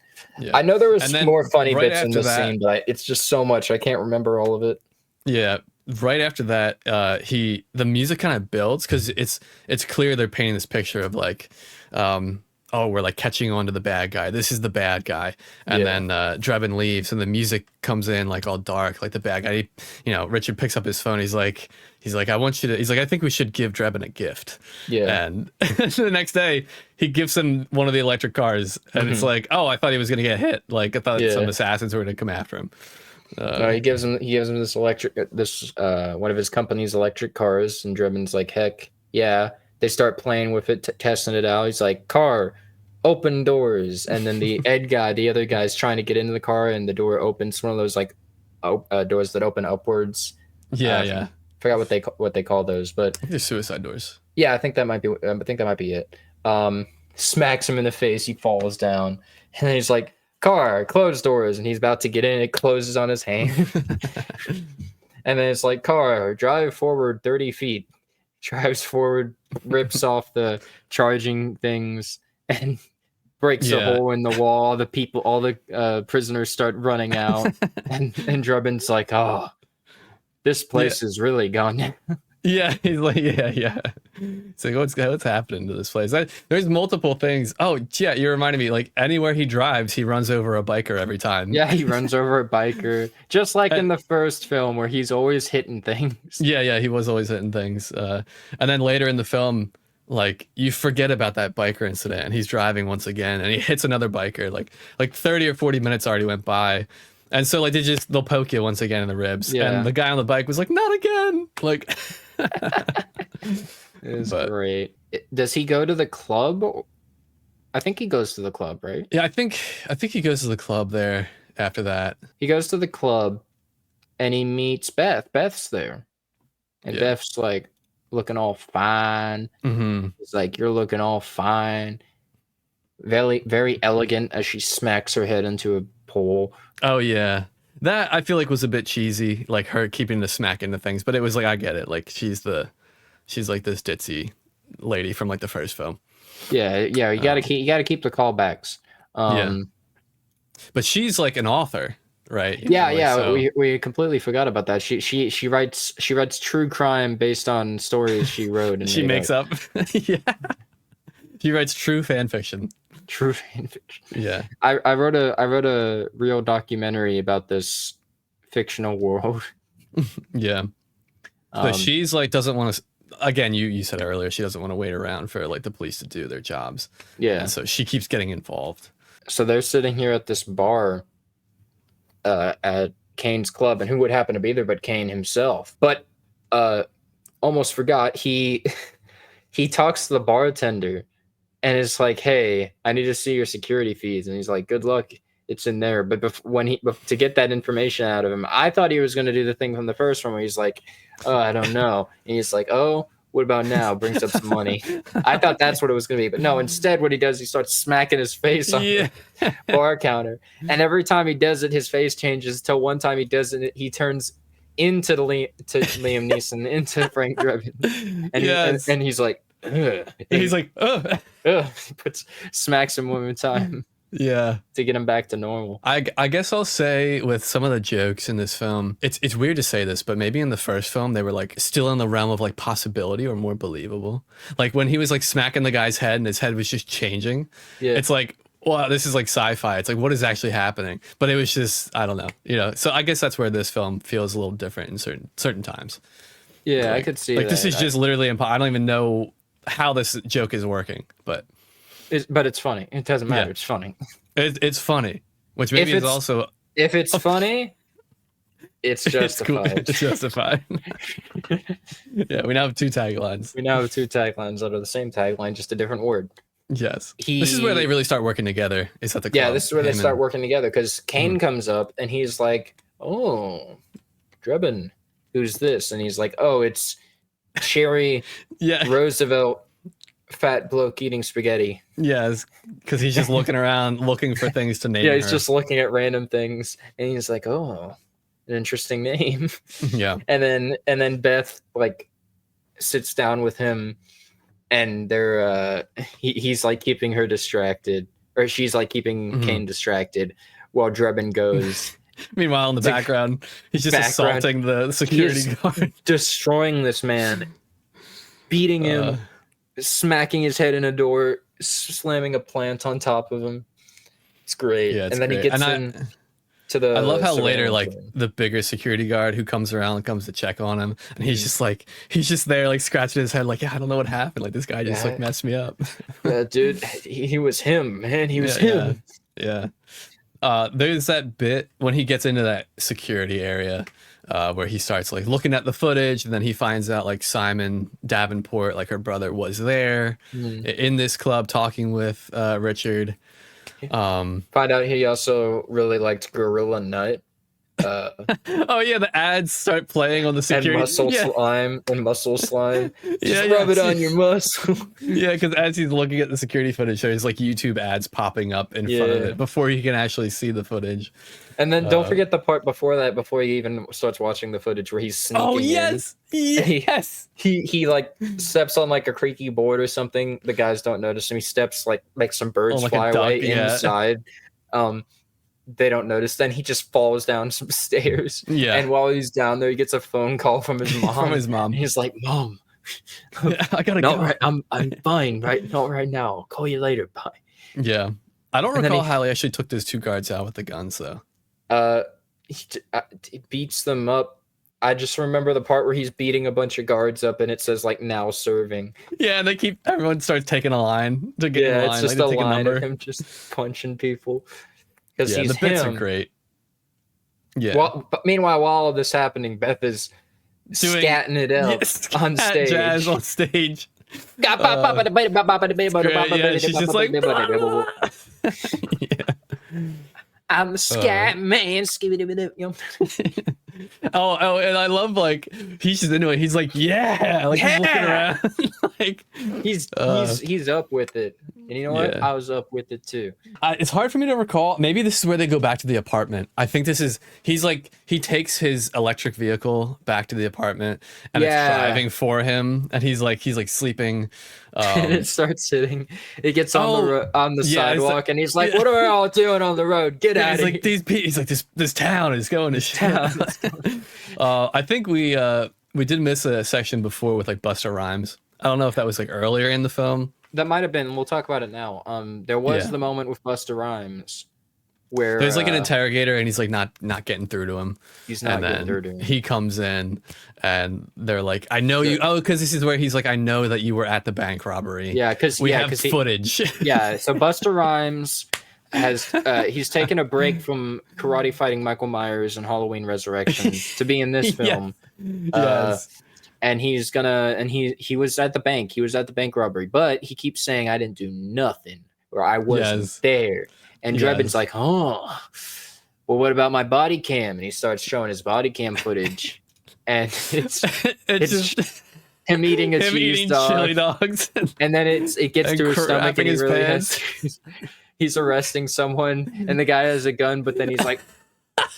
I know there was more funny bits in this scene, but it's just so much I can't remember all of it. Yeah, right after that, the music kind of builds, because it's clear they're painting this picture of like, we're like catching on to the bad guy. This is the bad guy, and then Drebin leaves, and the music comes in like all dark, like the bad guy. Richard picks up his phone. He's like, I want you to. He's like, I think we should give Drebin a gift. Yeah. And the next day, he gives him one of the electric cars, and it's like, oh, I thought he was gonna get hit. Like I thought some assassins were gonna come after him. No, he gives him this one of his company's electric cars, and Drebin's like, heck yeah. They start playing with it, testing it out. He's like, car, open doors, and then the the other guy's trying to get into the car, and the door opens. One of those like doors that open upwards. Yeah. Forgot what they call those, but they're suicide doors. Yeah, I think that might be it. Smacks him in the face. He falls down, and then he's like, car, close doors, and he's about to get in. It closes on his hand, and then it's like, car, drive forward 30 feet. Drives forward, rips off the charging things, and breaks a hole in the wall. All the prisoners start running out, and Drebin's like, "Oh, this place is really gone." Yeah, he's like, yeah. It's like, what's happening to this place? There's multiple things. Oh, yeah, you reminded me. Like anywhere he drives, he runs over a biker every time. Yeah, he runs over a biker, just like in the first film where he's always hitting things. Yeah, he was always hitting things. And then later in the film, like you forget about that biker incident, and he's driving once again, and he hits another biker. Like 30 or 40 minutes already went by. And so like they'll poke you once again in the ribs. Yeah. And the guy on the bike was like, not again. Like it's great. Does he go to the club? I think he goes to the club, right? Yeah, I think he goes to the club there after that. He goes to the club and he meets Beth. Beth's there. And Beth's like looking all fine. Mm-hmm. He's like, you're looking all fine. Very, very elegant as she smacks her head into a pole. Oh yeah. That I feel like was a bit cheesy, like her keeping the smack into things, but it was like, I get it. Like she's like this ditzy lady from like the first film. Yeah. You gotta keep the callbacks. But she's like an author, right? So. We completely forgot about that. She writes true crime based on stories she wrote. And she makes up. Yeah. She writes true fan fiction. True fan fiction. Yeah. I wrote a real documentary about this fictional world. Yeah. But she's like doesn't want to. Again, you said earlier she doesn't want to wait around for like the police to do their jobs. Yeah. And so she keeps getting involved. So they're sitting here at this bar at Kane's club, and who would happen to be there but Kane himself? But almost forgot, he talks to the bartender and is like, "Hey, I need to see your security fees." And he's like, "Good luck. It's in there." But to get that information out of him, I thought he was going to do the thing from the first one where he's like, "Oh, I don't know." And he's like, "Oh, what about now?" Brings up some money. I thought that's what it was going to be. But no, instead what he does, he starts smacking his face on the bar counter. And every time he does it, his face changes till one time he does it, he turns into Liam Neeson, into Frank Drebin. And, and he's like, ugh. He's like, oh. Ugh. He smacks him one more time. Yeah, to get him back to normal. I guess I'll say with some of the jokes in this film, it's weird to say this, but maybe in the first film they were like still in the realm of like possibility or more believable. Like when he was like smacking the guy's head and his head was just changing. Yeah, it's like, wow, this is like sci-fi. It's like, what is actually happening? But it was just, I don't know, you know. So I guess that's where this film feels a little different in certain times. Yeah, like, I could see like that. This is just literally impossible. I don't even know how this joke is working, but it's funny. It doesn't matter. Yeah. It's funny. It's funny, which maybe is also, if it's funny, it's justified. It's justified. Yeah, we now have two taglines. We now have two taglines that are the same tagline, just a different word. Yes. This is where they really start working together. Is at the club. Yeah, this is where they start working together because Kane comes up and he's like, "Oh, Drebin, who's this?" And he's like, "Oh, it's Cherry Roosevelt, fat bloke eating spaghetti." Yes, because he's just looking around looking for things to name. Yeah, he's just looking at random things and he's like, "Oh, an interesting name." Yeah. And then Beth like sits down with him and they're he's like keeping her distracted, or she's like keeping Kane distracted while Drebin goes. Meanwhile, in the background, he's just assaulting the security guard, destroying this man, beating him, smacking his head in a door, slamming a plant on top of him. It's great. Yeah, and then he gets in to the. I love how later, like the bigger security guard who comes around and comes to check on him, and he's just like, he's just there, like scratching his head, like, yeah, I don't know what happened. Like this guy just like messed me up. Yeah, dude, he was him, man. He was him. Yeah. There's that bit when he gets into that security area where he starts like looking at the footage, and then he finds out like Simon Davenport, like her brother, was there in this club talking with Richard. Find out he also really liked Gorilla Nut. Oh yeah, the ads start playing on the security and muscle slime. Just rub it on your muscle. Yeah, because as he's looking at the security footage, there's like YouTube ads popping up in front of it before he can actually see the footage. And then don't forget the part before that, before he even starts watching the footage, where he's sneaking. Oh yes, yes. He like steps on like a creaky board or something. The guys don't notice him. He steps like some birds fly away inside. They don't notice. Then he just falls down some stairs. Yeah. And while he's down there, he gets a phone call from his mom. And he's like, "Mom, I gotta go. Right, I'm fine. Right, not right now. I'll call you later. Bye." Yeah. I don't recall how he actually took those two guards out with the guns though. He beats them up. I just remember the part where he's beating a bunch of guards up and it says like "now serving." Yeah, and everyone starts taking a line to get in line. It's just like, a line of him just punching people. Because the bits are great. Yeah. But meanwhile, while all of this happening, Beth is scatting it out on stage. Jazz on stage. Yeah, she's just like, I'm the scat man. Oh, and I love like he's just into it. He's like, yeah, like he's looking around, like he's up with it. And you know what? I was up with it too. It's hard for me to recall. Maybe this is where they go back to the apartment. I think he takes his electric vehicle back to the apartment and it's driving for him, and he's like sleeping. And it starts hitting. It gets on the sidewalk, and he's like, "What are we all doing on the road? Get out of here!" He's like, this town is going to shit. I think we did miss a section before with like Busta Rhymes. I don't know if that was like earlier in the film. That might have been. We'll talk about it now. There was the moment with Busta Rhymes where there's like an interrogator and he's like not getting through to him. He's not and getting then through to him. he comes in and they're like, I know you. Oh, because this is where he's like, I know that you were at the bank robbery. Yeah, because we have footage. Yeah, so Busta Rhymes has he's taken a break from karate fighting Michael Myers and Halloween Resurrection to be in this film. Yes. And he's gonna and he was at the bank. He was at the bank robbery, but he keeps saying I didn't do nothing or I wasn't there. And Drebin's like, oh, well, what about my body cam? And he starts showing his body cam footage, and it's just him eating eating dog. chili dogs, and then it gets and to his stomach, and he his really pants. he's arresting someone, and the guy has a gun, but then he's like,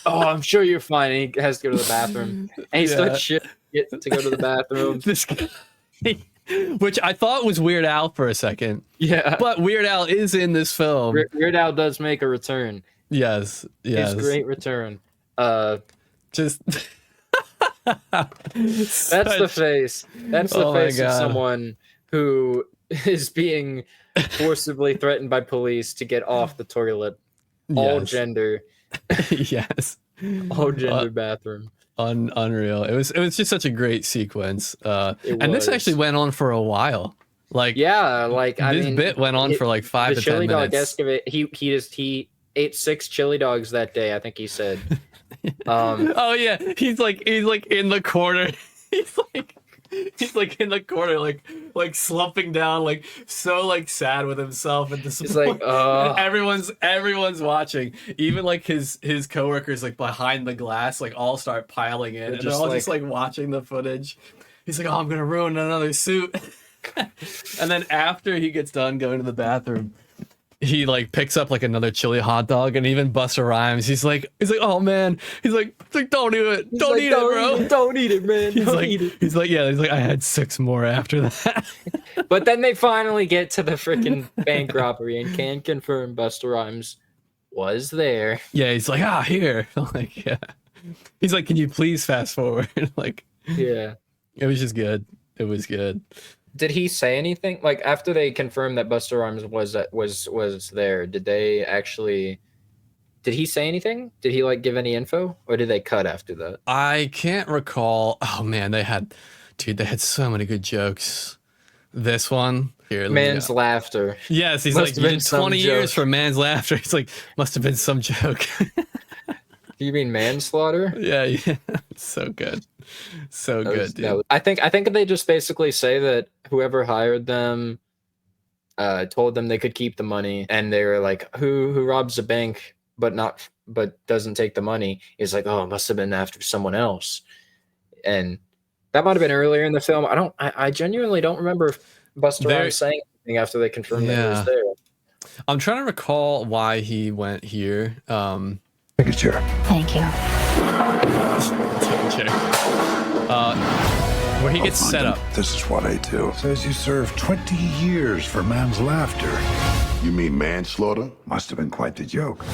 oh, I'm sure you're fine. And he has to go to the bathroom, and he starts shit to go to the bathroom. This guy, which I thought was Weird Al for a second. Yeah, but Weird Al is in this film. Weird Al does make a return. Yes. His great return. Just that's the face. That's the face of someone who is being forcibly threatened by police to get off the toilet. All gender. Yes. All gender bathroom. Unreal. It was just such a great sequence. And this actually went on for a while. Like this bit went on for like 5 to 10 minutes. Dog excavate. He ate 6 chili dogs that day. I think he said. Oh yeah, he's like in the corner. He's like in the corner, like slumping down, like so like sad with himself and disappointed. He's like, everyone's watching. Even like his coworkers like behind the glass, like all start piling in, and they're all just like watching the footage. He's like, oh, I'm gonna ruin another suit. And then after he gets done going to the bathroom, he like picks up like another chili hot dog, and even Busta Rhymes, he's like, oh man, he's like don't do it, don't eat it, bro, don't eat it, man. He's like, I had 6 more after that. But then they finally get to the freaking bank robbery and can confirm Busta Rhymes was there. Yeah, he's like, here, like, yeah. He's like, can you please fast forward? Like, yeah, it was just good. It was good. Did he say anything? Like after they confirmed that Busta Rhymes was there, did he say anything? Did he like give any info, or did they cut after that? I can't recall. Oh man, they had so many good jokes. This one here, man's laughter. Yes, he's like, you did 20 years for man's laughter. He's like, must have been some joke. You mean manslaughter? Yeah. So good. So good, dude. I think they just basically say that whoever hired them told them they could keep the money, and they were like, who robs a bank but doesn't take the money is like, oh, it must have been after someone else. And that might have been earlier in the film. I genuinely don't remember Busta Rhymes saying anything after they confirmed that he was there. I'm trying to recall why he went here. Take a chair. Thank you. Where he gets set up. This is what I do. Says you served 20 years for man's laughter. You mean manslaughter? Must have been quite the joke.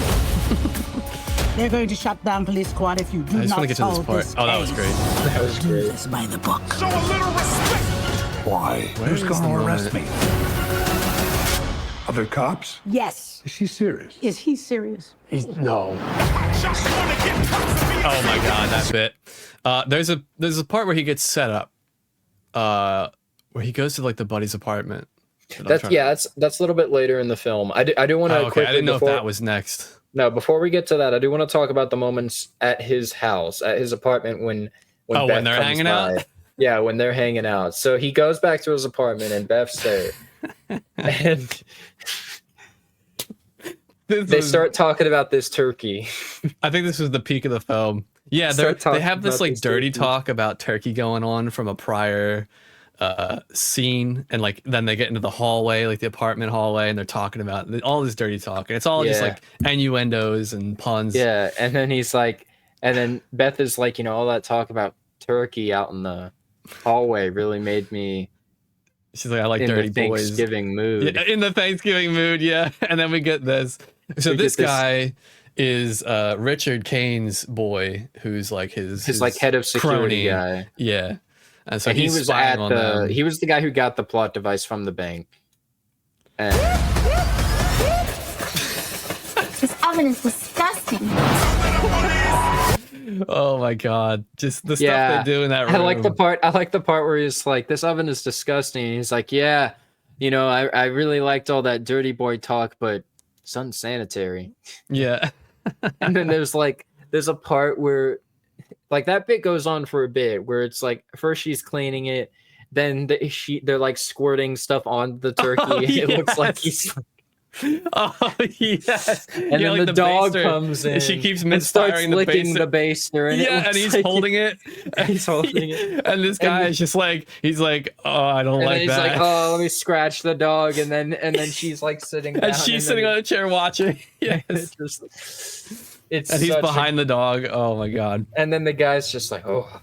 They're going to shut down police squad if you do I just not want to get to this solve part. this Oh, that was case. great. That was Do great. this by the book. Show a little respect. Why? Who's going to arrest me? Other cops? Yes. Is she serious? Is he serious? Just want to get cops. Oh my god, that bit. There's a part where he gets set up. Where he goes to like the buddy's apartment. That's a little bit later in the film. I do want to. Okay, I didn't know if that was next. No, before we get to that, I do want to talk about the moments at his house, at his apartment when Beth when they're comes hanging by. out. Yeah, when they're hanging out. So he goes back to his apartment and Beth's there, and they start talking about this turkey. I think this was the peak of the film. Yeah, they have this like dirty talk about turkey going on from a prior scene, and like then they get into the hallway, like the apartment hallway, and they're talking about all this dirty talk, and it's all just like innuendos and puns. Yeah, and then he's like, and then Beth is like, all that talk about turkey out in the hallway really made me. She's like, I like in dirty the boys. Thanksgiving mood. Yeah, in the Thanksgiving mood, yeah. And then we get this. So this guy is Richard Kane's boy, who's like his like head of security guy. Yeah. And so and he was he was the guy who got the plot device from the bank. And This oven is disgusting. Oh my god, just the stuff they do in that room. I like the part where he's like, this oven is disgusting. And he's like, yeah, I really liked all that dirty boy talk, but it's unsanitary. Yeah. And then there's a part where like that bit goes on for a bit where it's like first she's cleaning it, then they're like squirting stuff on the turkey. Oh, It looks like he's Oh yes, and then like the dog baster. comes in. She keeps and starts misfiring the licking baster. the baster, and Yeah, and he's like holding it. He's holding it, and this guy is just like, he's like, oh, I don't and like then he's that. like, oh, let me scratch the dog, and then she's like sitting down, and she's sitting on a chair watching. Yes, it's and he's such behind the dog. Oh my god. And then the guy's just like, oh,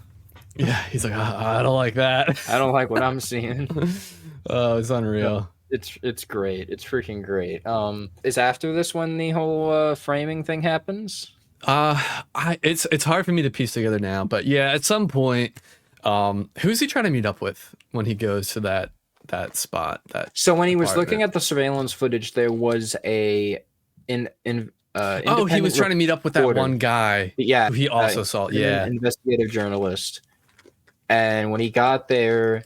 yeah, he's like, I don't like that. I don't like what I'm seeing. Oh, it's unreal. It's great. It's freaking great. Is after this when the whole framing thing happens? It's hard for me to piece together now, but yeah, at some point, who's he trying to meet up with when he goes to that spot? So when he was looking at the surveillance footage, there was he was trying to meet up with that one guy. Yeah, who he also saw. Yeah, an investigative journalist. And when he got there,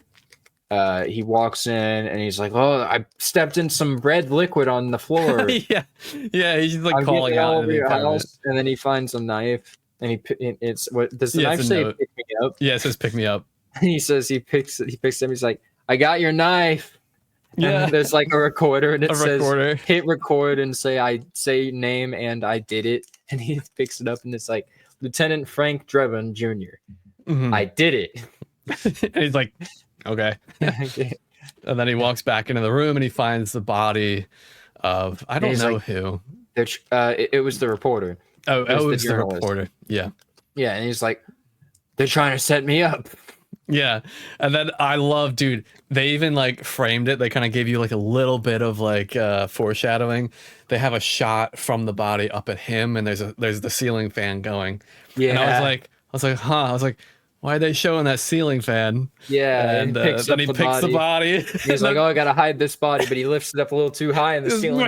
he walks in and he's like, "Oh, I stepped in some red liquid on the floor." yeah, he's like calling out over your house, and then he finds a knife, and it's what does the knife say? Pick me up. Yeah, it says pick me up. And he says he picks him. He's like, "I got your knife." Yeah, and there's like a recorder, and it says recorder. Hit record and say name and I did it, and he picks it up and it's like Lieutenant Frank Drebin Jr. Mm-hmm. I did it. And he's like, okay. And then he walks back into the room and he finds the body of I don't know who. It was the reporter. Oh, it was the reporter. Yeah. Yeah, and he's like, they're trying to set me up. Yeah. And then I love, dude, they even like framed it. They kind of gave you like a little bit of like foreshadowing. They have a shot from the body up at him and there's the ceiling fan going. Yeah. And I was like, huh. I was like, why are they showing that ceiling fan? Yeah, and then he picks the body. He's like, "Oh, I gotta hide this body," but he lifts it up a little too high, and the ceiling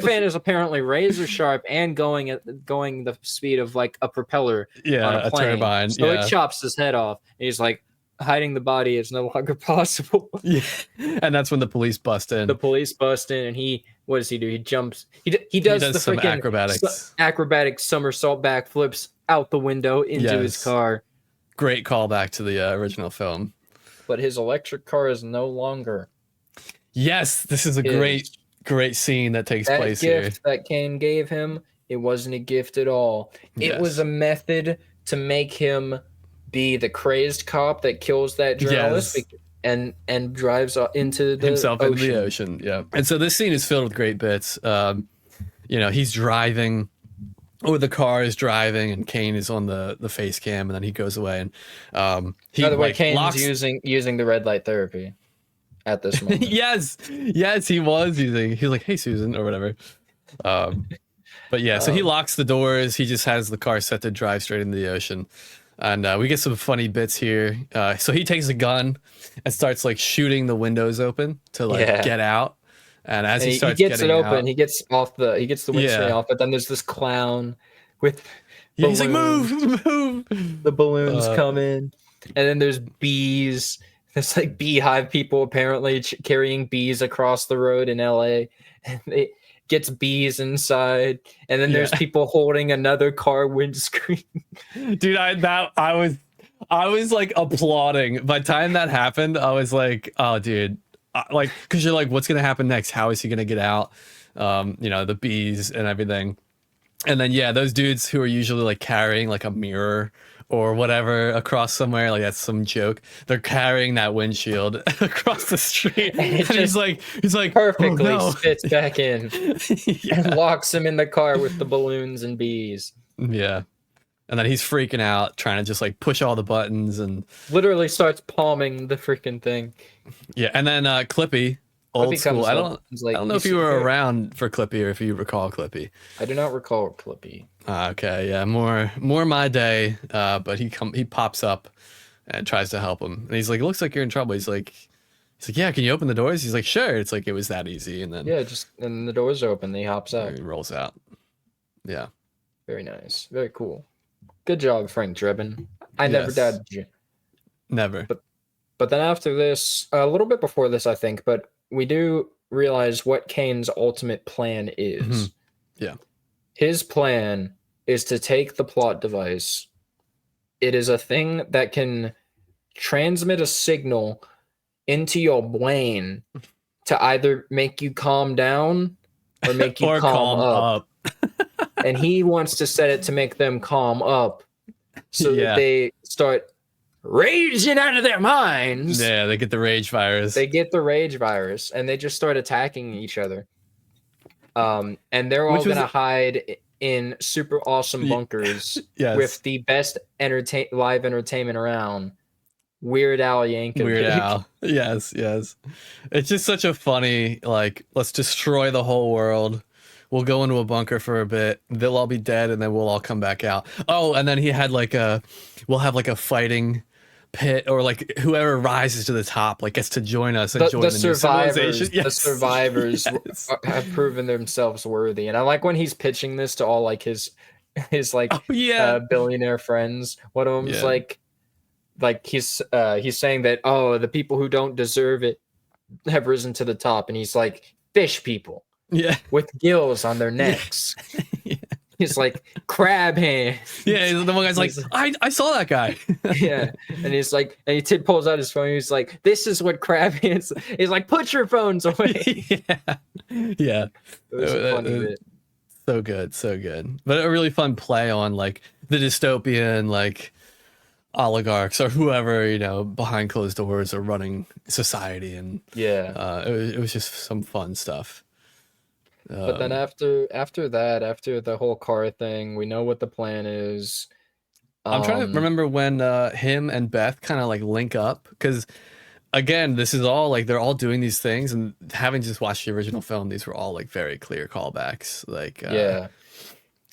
fan is apparently razor sharp and going the speed of like a propeller. Yeah, on a turbine. So it chops his head off. And he's like, hiding the body is no longer possible. Yeah, and that's when the police bust in. The police bust in, and what does he do? He jumps. He does the some freaking acrobatic somersault backflips out the window into his car. Great callback to the original film. But his electric car is no longer. Yes, this is a great scene that takes place here. That gift that Kane gave him, it wasn't a gift at all. It was a method to make him be the crazed cop that kills that journalist and drives into the himself ocean. into the ocean. Yeah. And so this scene is filled with great bits. He's driving, or the car is driving, and Kane is on the face cam, and then he goes away. And by the way, Kane's using the red light therapy at this moment. yes, he was using. He's like, "Hey, Susan," or whatever. But yeah, so he locks the doors. He just has the car set to drive straight into the ocean. And we get some funny bits here. So he takes a gun and starts like shooting the windows open to get out. And as he starts gets it open, out, he gets the windscreen off. But then there's this clown with he's like, move. The balloons come in, and then there's bees. There's like beehive people apparently carrying bees across the road in LA, and it gets bees inside. And then there's people holding another car windscreen. Dude, I was like applauding. By the time that happened, I was like, oh, dude, like, because you're like, what's gonna happen next? How is he gonna get out? The bees and everything. And then those dudes who are usually like carrying like a mirror or whatever across somewhere, like that's some joke. They're carrying that windshield across the street, and he's like perfectly spits back in and locks him in the car with the balloons and bees. Yeah, and then he's freaking out, trying to just like push all the buttons and literally starts palming the freaking thing. Yeah, and then Clippy. Old school. I don't know if you were around for Clippy or if you recall Clippy. I do not recall Clippy. Okay, yeah, more my day. But he pops up and tries to help him, and he's like, "It looks like you're in trouble." He's like, He's like, yeah, can you open the doors? He's like, sure. It's like, it was that easy. And then and the doors open. He hops out. he rolls out. Yeah. Very nice. Very cool. Good job, Frank Drebin. I never Yes. doubted you. Never. But then after this, a little bit before this, I think, but we do realize what Kane's ultimate plan is. Mhm. Yeah. His plan is to take the plot device. It is a thing that can transmit a signal into your brain to either make you calm down or make you Or calm up. up. And he wants to set it to make them calm up so Yeah. that they start raging out of their minds. Yeah, they get the rage virus. They get the rage virus and they just start attacking each other. And they're all Which was- gonna hide in super awesome bunkers Yes. with the best live entertainment around. Weird Al Yankovic. Weird Al. Yes, yes. It's just such a funny, like, let's destroy the whole world. We'll go into a bunker for a bit. They'll all be dead, and then we'll all come back out. Oh, and then he had we'll have like a fighting pit, or like whoever rises to the top, like gets to join us and join the new civilization. The survivors have proven themselves worthy, and I like when he's pitching this to all like his like billionaire friends. One of them's like he's saying that the people who don't deserve it have risen to the top, and he's like fish people, with gills on their necks. He's like crab hands. Yeah, the one guy's like, I saw that guy. Yeah, and he's like, and he pulls out his phone. And he's like, this is what crab hands. He's like, put your phones away. Yeah. It was a funny bit. So good, so good. But a really fun play on like the dystopian like oligarchs or whoever, you know, behind closed doors are running society, and it was just some fun stuff. But then after the whole car thing, we know what the plan is. I'm trying to remember when him and Beth kind of like link up, because again, this is all like they're all doing these things, and having just watched the original film, these were all like very clear callbacks. Like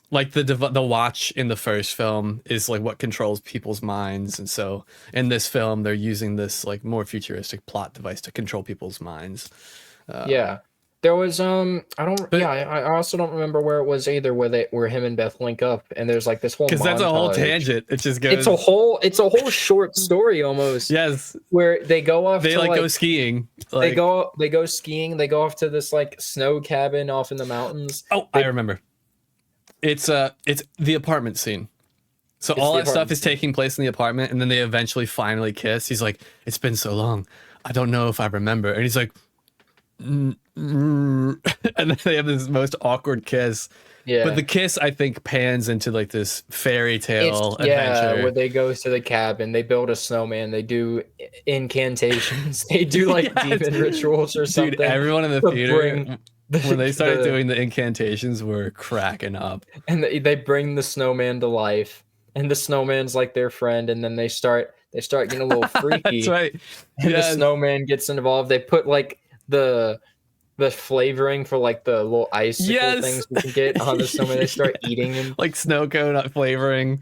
like the watch in the first film is like what controls people's minds, and so in this film they're using this like more futuristic plot device to control people's minds. There was I also don't remember where it was either, where him and Beth link up, and there's like this whole because that's a whole montage. tangent. It just goes. It's a whole short story almost. Yes, where they go off. They to, like go skiing. They go skiing. They go off to this like snow cabin off in the mountains. Oh, I remember. It's the apartment scene. So all that stuff is taking place in the apartment, and then they eventually finally kiss. He's like, "It's been so long, I don't know if I remember," and he's like. And then they have this most awkward kiss. Yeah. But the kiss, I think, pans into like this fairy tale adventure. Where they go to the cabin, they build a snowman, they do incantations, they do like demon rituals or something. Dude, everyone in the theater, when they started doing the incantations, were cracking up. And they bring the snowman to life, and the snowman's like their friend, and then they start getting a little freaky. That's right. And the snowman gets involved. They put like the flavoring for like the little icicle things we can get on the snowman. They start eating them, like snow cone flavoring.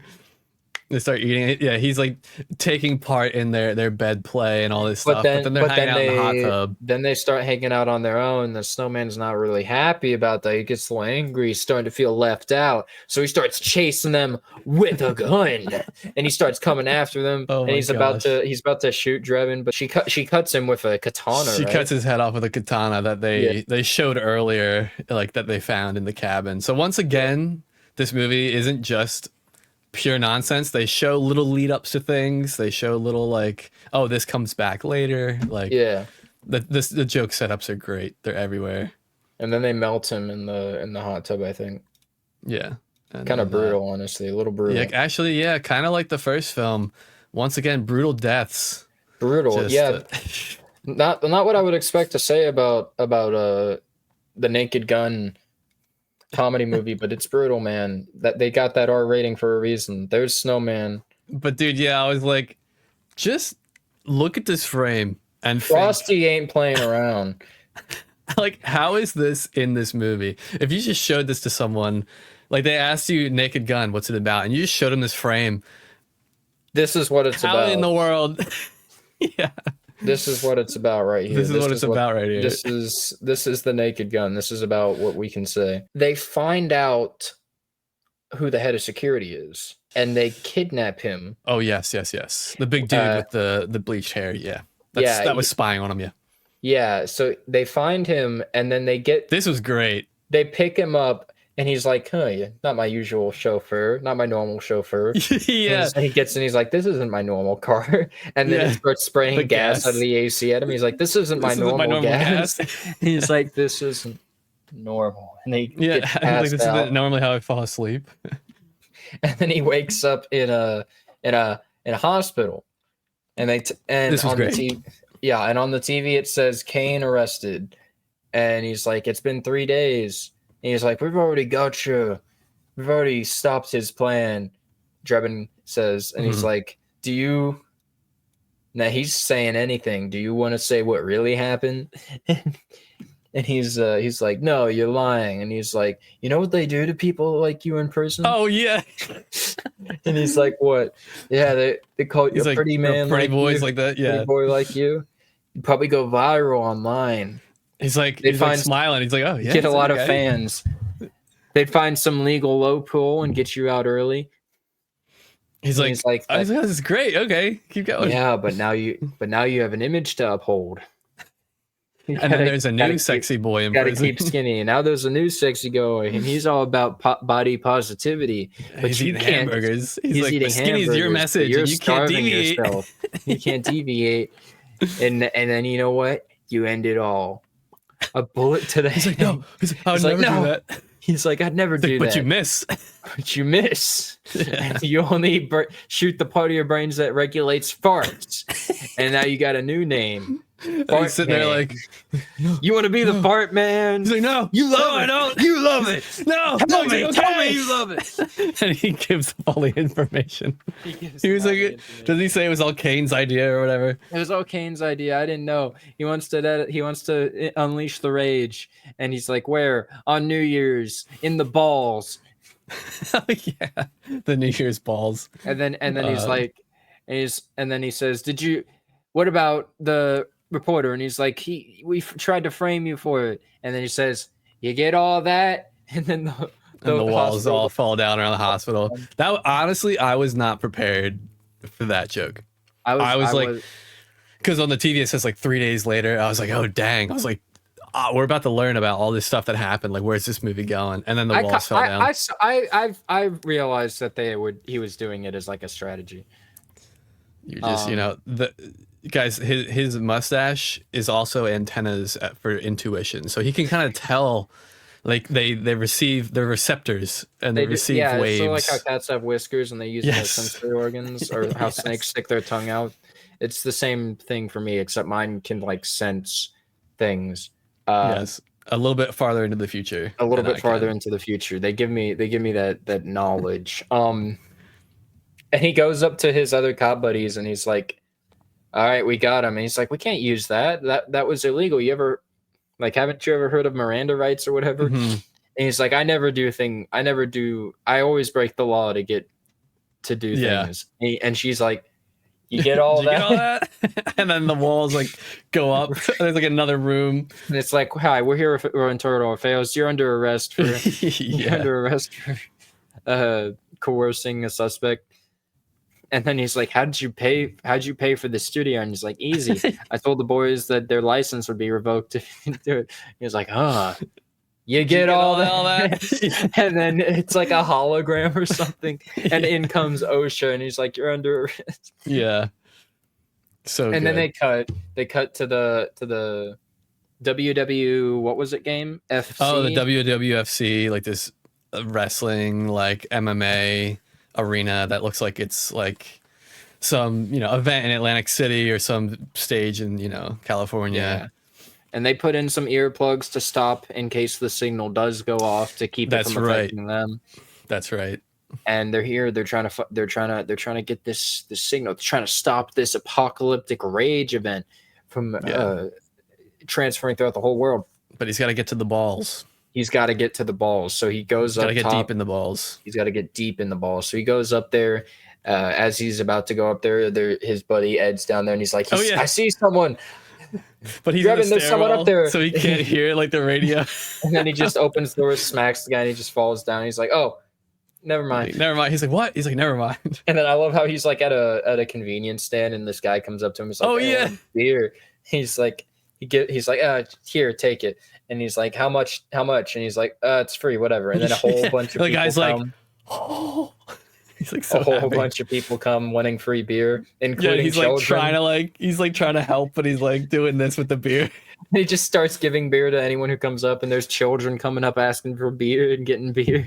They start eating it. Yeah, he's like taking part in their bed play and all this stuff. But then they're hanging out in the hot tub. Then they start hanging out on their own. The snowman's not really happy about that. He gets a little angry. He's starting to feel left out. So he starts chasing them with a gun, and he starts coming after them. Oh and he's about to shoot Drebin, but she cuts him with a katana. She right? cuts his head off with a katana that they showed earlier, like that they found in the cabin. So once again, this movie isn't just pure nonsense. They show little lead ups to things. They show little like, oh, this comes back later. Like, the joke setups are great. They're everywhere. And then they melt him in the hot tub, I think. Yeah, kind of brutal, honestly. A little brutal. Yeah, actually, yeah, kind of like the first film. Once again, brutal deaths. Brutal, not what I would expect to say about the Naked Gun comedy movie, but it's brutal, man. That they got that R rating for a reason. There's Snowman. But dude, I was like, just look at this frame and Frosty ain't playing around. Like, how is this in this movie? If you just showed this to someone, like they asked you Naked Gun, what's it about? And you just showed them this frame. This is what it's how about. in the world? Yeah. This is what it's about right here. This is what it's about right here. This is the Naked Gun. This is about what we can say. They find out who the head of security is, and they kidnap him. Oh yes. The big dude with the bleached hair. Yeah. That was spying on him. Yeah. Yeah. So they find him, and then This was great. They pick him up. And he's like, "Huh, not my usual chauffeur, not my normal chauffeur." Yeah. And he gets in, he's like, "This isn't my normal car." And then he starts spraying gas out of the AC at him. He's like, "This isn't my normal gas." He's like, "This isn't normal." And he gets passed this out. isn't normally how I fall asleep. And then he wakes up in a hospital. And This was on great. the TV, and on the TV it says Kane arrested. And he's like, "It's been 3 days." And he's like, "We've already got you. We've already stopped his plan," Drebin says. And he's like, "Do you..." Now he's saying anything. "Do you want to say what really happened?" And he's like, "No, you're lying." And he's like, "You know what they do to people like you in prison?" Oh yeah. And he's like, "What?" "Yeah, they call you He's a like, pretty man, pretty like boys you, like that. Yeah. pretty boy like you. You'd probably go viral online. He's like, They'd like smiling. He's like, oh yeah. Get a lot of okay. fans. They'd find some legal loophole and get you out early." He's like, oh, this is great. Okay, keep going. "Yeah, but now you have an image to uphold." And then there's a new sexy boy in Gotta prison. keep skinny. And now there's a new sexy boy, and he's all about body positivity. But He's you eating can't. hamburgers. He's like, eating but skinny's your hamburgers, message, but and you can't starving deviate. yourself. You can't deviate. And then you know what? You end it all. A bullet to the He's like, head. no. He's like, I would He's like, never do "No." that. He's like, "I'd never do But that." you miss. But you miss. And you only shoot the part of your brains that regulates farts. And now you got a new name. And Fart he's sitting there man. like, "You want to be the fart man?" he's like, no, You love no, it. I don't. You love it. No, Tell no, me. it's Tell okay. me you love it. And he gives all the information. He was like, does he say it was all Kane's idea or whatever? It was all Kane's idea. I didn't know. He wants to unleash the rage. And he's like, "Where? On New Year's. In the balls." Yeah, the New Year's balls. And then he's like, and then he says, what about the reporter?" And he's like, "We tried to frame you for it." And then he says, "You get all that?" And then the walls hospital- all fall down around the hospital. That honestly, I was not prepared for that joke. I was like, because on the TV it says like 3 days later. I was like, oh dang! I was like, we're about to learn about all this stuff that happened. Like, where's this movie going? And then the walls fell down. I realized that he was doing it as like a strategy. You just, the guys, his mustache is also antennas for intuition, so he can kind of tell. Like they receive their receptors and they receive waves. So like how cats have whiskers and they use them as sensory organs, or how snakes stick their tongue out. It's the same thing for me, except mine can like sense things. Yes, a little bit farther into the future. A little bit farther into the future. They give me that knowledge. And he goes up to his other cop buddies and he's like, "All right, we got him." And he's like, "We can't use that. That was illegal. Haven't you ever heard of Miranda rights or whatever?" Mm-hmm. And he's like, I always break the law to do things. And she's like, "You get all that?" Get all that? And then the walls like go up. There's like another room. And it's like, "Hi, we're here in Total Affairs. You're under arrest for coercing a suspect." And then he's like, How'd you pay for the studio?" And he's like, "Easy. I told the boys that their license would be revoked if you do it." He was like, You get all that? And then it's like a hologram or something. And in comes OSHA and he's like, "You're under arrest." Yeah. So and then they cut to the WW, what was it, game? FC? Oh, the WWFC, like this wrestling, like MMA arena that looks like it's like some event in Atlantic City or some stage in California. Yeah. And they put in some earplugs to stop in case the signal does go off to keep it from affecting them. That's right. And they're here. They're trying to get this signal. They're trying to stop this apocalyptic rage event from transferring throughout the whole world. But he's got to get to the balls. He's got to get to the balls. So he goes up. Got to get deep in the balls. He's got to get deep in the balls. So he goes up there. as he's about to go up there, his buddy Ed's down there, and he's like, I see someone. But he's Drebin, in the there's someone up there, so he can't hear like the radio. And then he just opens the door, smacks the guy, and he just falls down. He's like, "Oh, never mind." Never mind. He's like, "What?" He's like, "Never mind." And then I love how he's like at a convenience stand, and this guy comes up to him. He's like, "Oh hey, yeah, beer." He's like, he's like, "Here, take it." And he's like, "How much? How much?" And he's like, "It's free, whatever." And then a whole bunch of the people guy's come. like, "Oh." He's like so a whole happy. bunch of people come wanting free beer, including he's children. like trying to help, but he's like doing this with the beer. He just starts giving beer to anyone who comes up, and there's children coming up asking for beer and getting beer.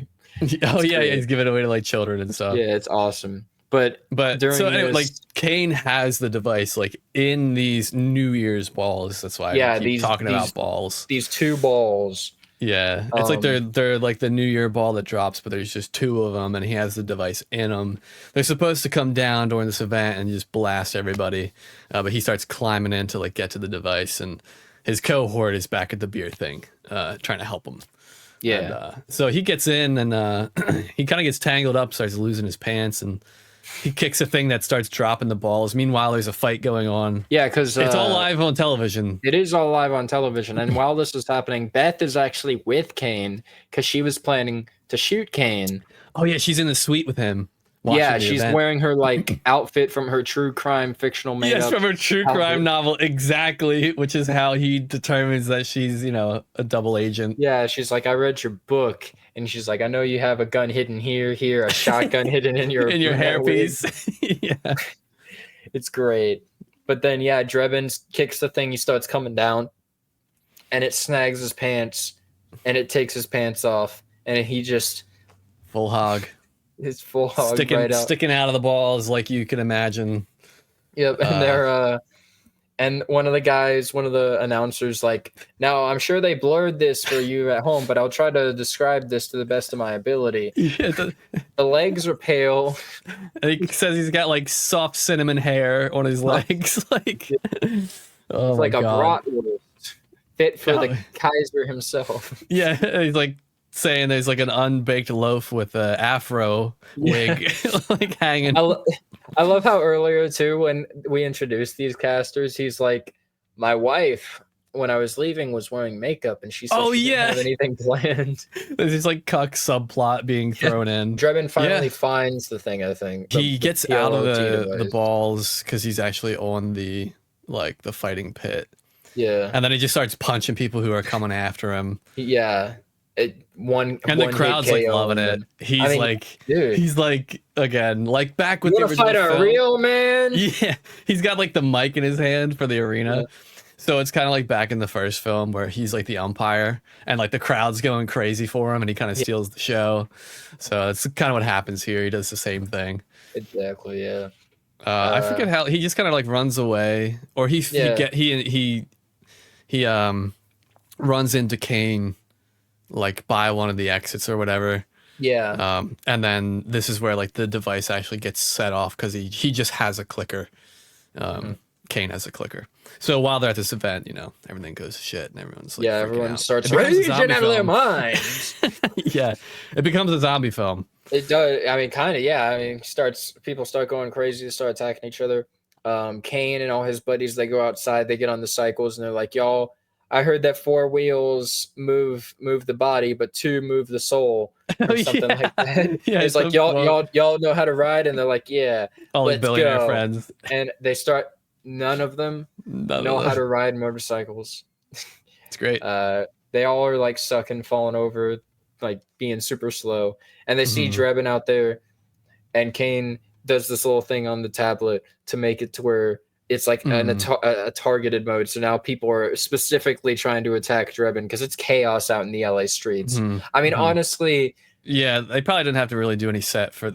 Oh yeah, he's giving it away to like children and stuff. Yeah, it's awesome. But during so anyway, this, like Kane has the device like in these New Year's balls. That's why I keep talking about balls. These 2 balls. Yeah, it's like they're like the New Year ball that drops, but there's just 2 of them, and he has the device in them. They're supposed to come down during this event and just blast everybody, but he starts climbing in to like get to the device, and his cohort is back at the beer thing, trying to help him. Yeah. And, so he gets in, and he kind of gets tangled up, starts losing his pants, and he kicks a thing that starts dropping the balls. Meanwhile, there's a fight going on. Yeah, because it's all live on television. It is all live on television. And while this is happening, Beth is actually with Kane because she was planning to shoot Kane. Oh, yeah, she's in the suite with him. Yeah, she's wearing her like outfit from her true crime fictional made Yes, from her true crime novel, exactly, which is how he determines that she's, a double agent. Yeah, she's like, I read your book, and she's like, I know you have a gun hidden here, a shotgun hidden in your hairpiece. Yeah, it's great. But then, yeah, Drebin kicks the thing. He starts coming down, and it snags his pants, and it takes his pants off, and he just full hog. His full hog sticking out of the balls like you can imagine. Yep, and they're and one of the announcers, like, now I'm sure they blurred this for you at home, but I'll try to describe this to the best of my ability. Yeah, the legs are pale. And he says he's got like soft cinnamon hair on his legs, like it's like a bratwurst fit for the Kaiser himself. Yeah, he's like saying there's like an unbaked loaf with a afro wig like hanging. I love how earlier too, when we introduced these casters, he's like, my wife when I was leaving was wearing makeup, and she said she didn't have anything planned. There's this like cuck subplot being thrown in. Drebin finally finds the thing. I think he gets out of the balls because he's actually on the fighting pit. Yeah, and then he just starts punching people who are coming after him. Yeah. The crowd's like loving it. He's like again, like back with you the original fight film. A real man. Yeah, he's got like the mic in his hand for the arena. Yeah. So it's kind of like back in the first film where he's like the umpire and like the crowd's going crazy for him, and he kind of steals the show. So it's kind of what happens here. He does the same thing. Exactly. Yeah. I forget how he just kind of like runs away, or he runs into Kane like by one of the exits or whatever. Yeah. And then this is where like the device actually gets set off because he just has a clicker. Kane has a clicker. So while they're at this event, everything goes to shit and everyone's like, everyone starts raging out of their minds. Yeah, it becomes a zombie film. It does. I mean, kind of. Yeah. I mean, people start going crazy, start attacking each other. Kane and all his buddies, they go outside, they get on the cycles, and they're like, y'all, I heard that 4 wheels move the body, but 2 move the soul, or something like that. Yeah, it's like y'all know how to ride, and they're like, yeah, all let's billionaire go. friends. And they start. None of them know how to ride motorcycles. It's great. They all are like sucking, falling over, like being super slow, and they see Drebin out there, and Kane does this little thing on the tablet to make it to where it's like a targeted mode. So now people are specifically trying to attack Drebin because it's chaos out in the LA streets. I mean, honestly. Yeah, they probably didn't have to really do any set for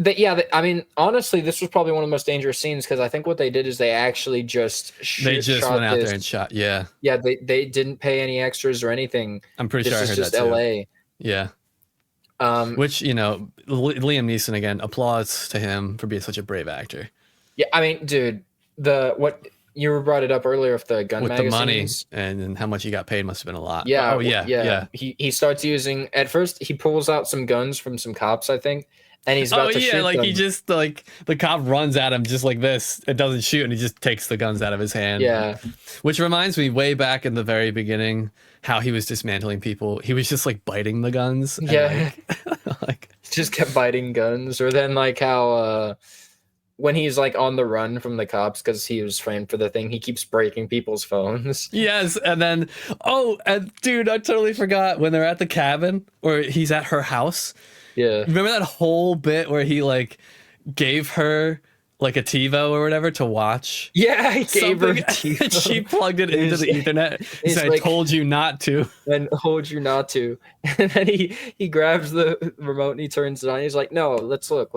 I mean, honestly, this was probably one of the most dangerous scenes because I think what they did is they actually just went out there and shot. Yeah. Yeah, they didn't pay any extras or anything. I'm pretty sure I heard just that too. LA. Yeah. Which, Liam Neeson, again, applause to him for being such a brave actor. Yeah, I mean, dude, you brought it up earlier with the gun with the magazines. money and how much he got paid must have been a lot. Yeah. Oh yeah. He starts using, at first he pulls out some guns from some cops, I think, and he's about to shoot like them. he just like the cop runs at him just like this. It doesn't shoot, and he just takes the guns out of his hand. Yeah. Which reminds me, way back in the very beginning, how he was dismantling people. He was just like biting the guns. And, Yeah. like Just kept biting guns. Or then like how when he's like on the run from the cops because he was framed for the thing, he keeps breaking people's phones. yes, and then and dude, I totally forgot when they're at the cabin or he's at her house. Yeah. Remember that whole bit where he like gave her like a TiVo or whatever to watch? Yeah, he gave her a Something, TiVo. and she plugged it into the Ethernet. He he's said, like- I told you not to. And told you not to. And then he grabs the remote and he turns it on. He's like, no, let's look.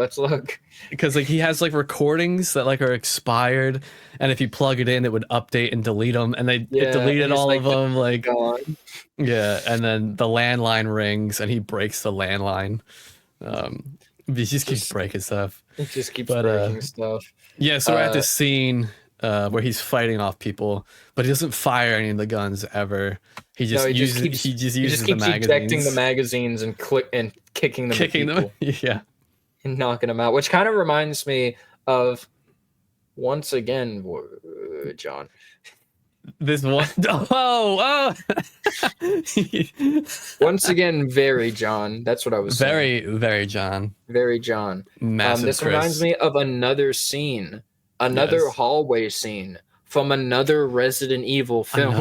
Because like he has like recordings that like are expired, and if you plug it in, it would update and delete them, and it deleted and it's all like, of them. Like gone. yeah, and then the landline rings, and he breaks the landline. He just keeps breaking stuff. It just keeps But, breaking stuff. Yeah, so we're at this scene where he's fighting off people, but he doesn't fire any of the guns ever. He just uses the keeps magazines, ejecting the magazines and kicking them, kicking at them. people Yeah. and knocking them out. Which kind of reminds me of once again, John. This one, oh, Once again, very John. That's what I was saying. very, very John. Very John. Massive This Chris. reminds me of another scene, another Yes. hallway scene from another Resident Evil film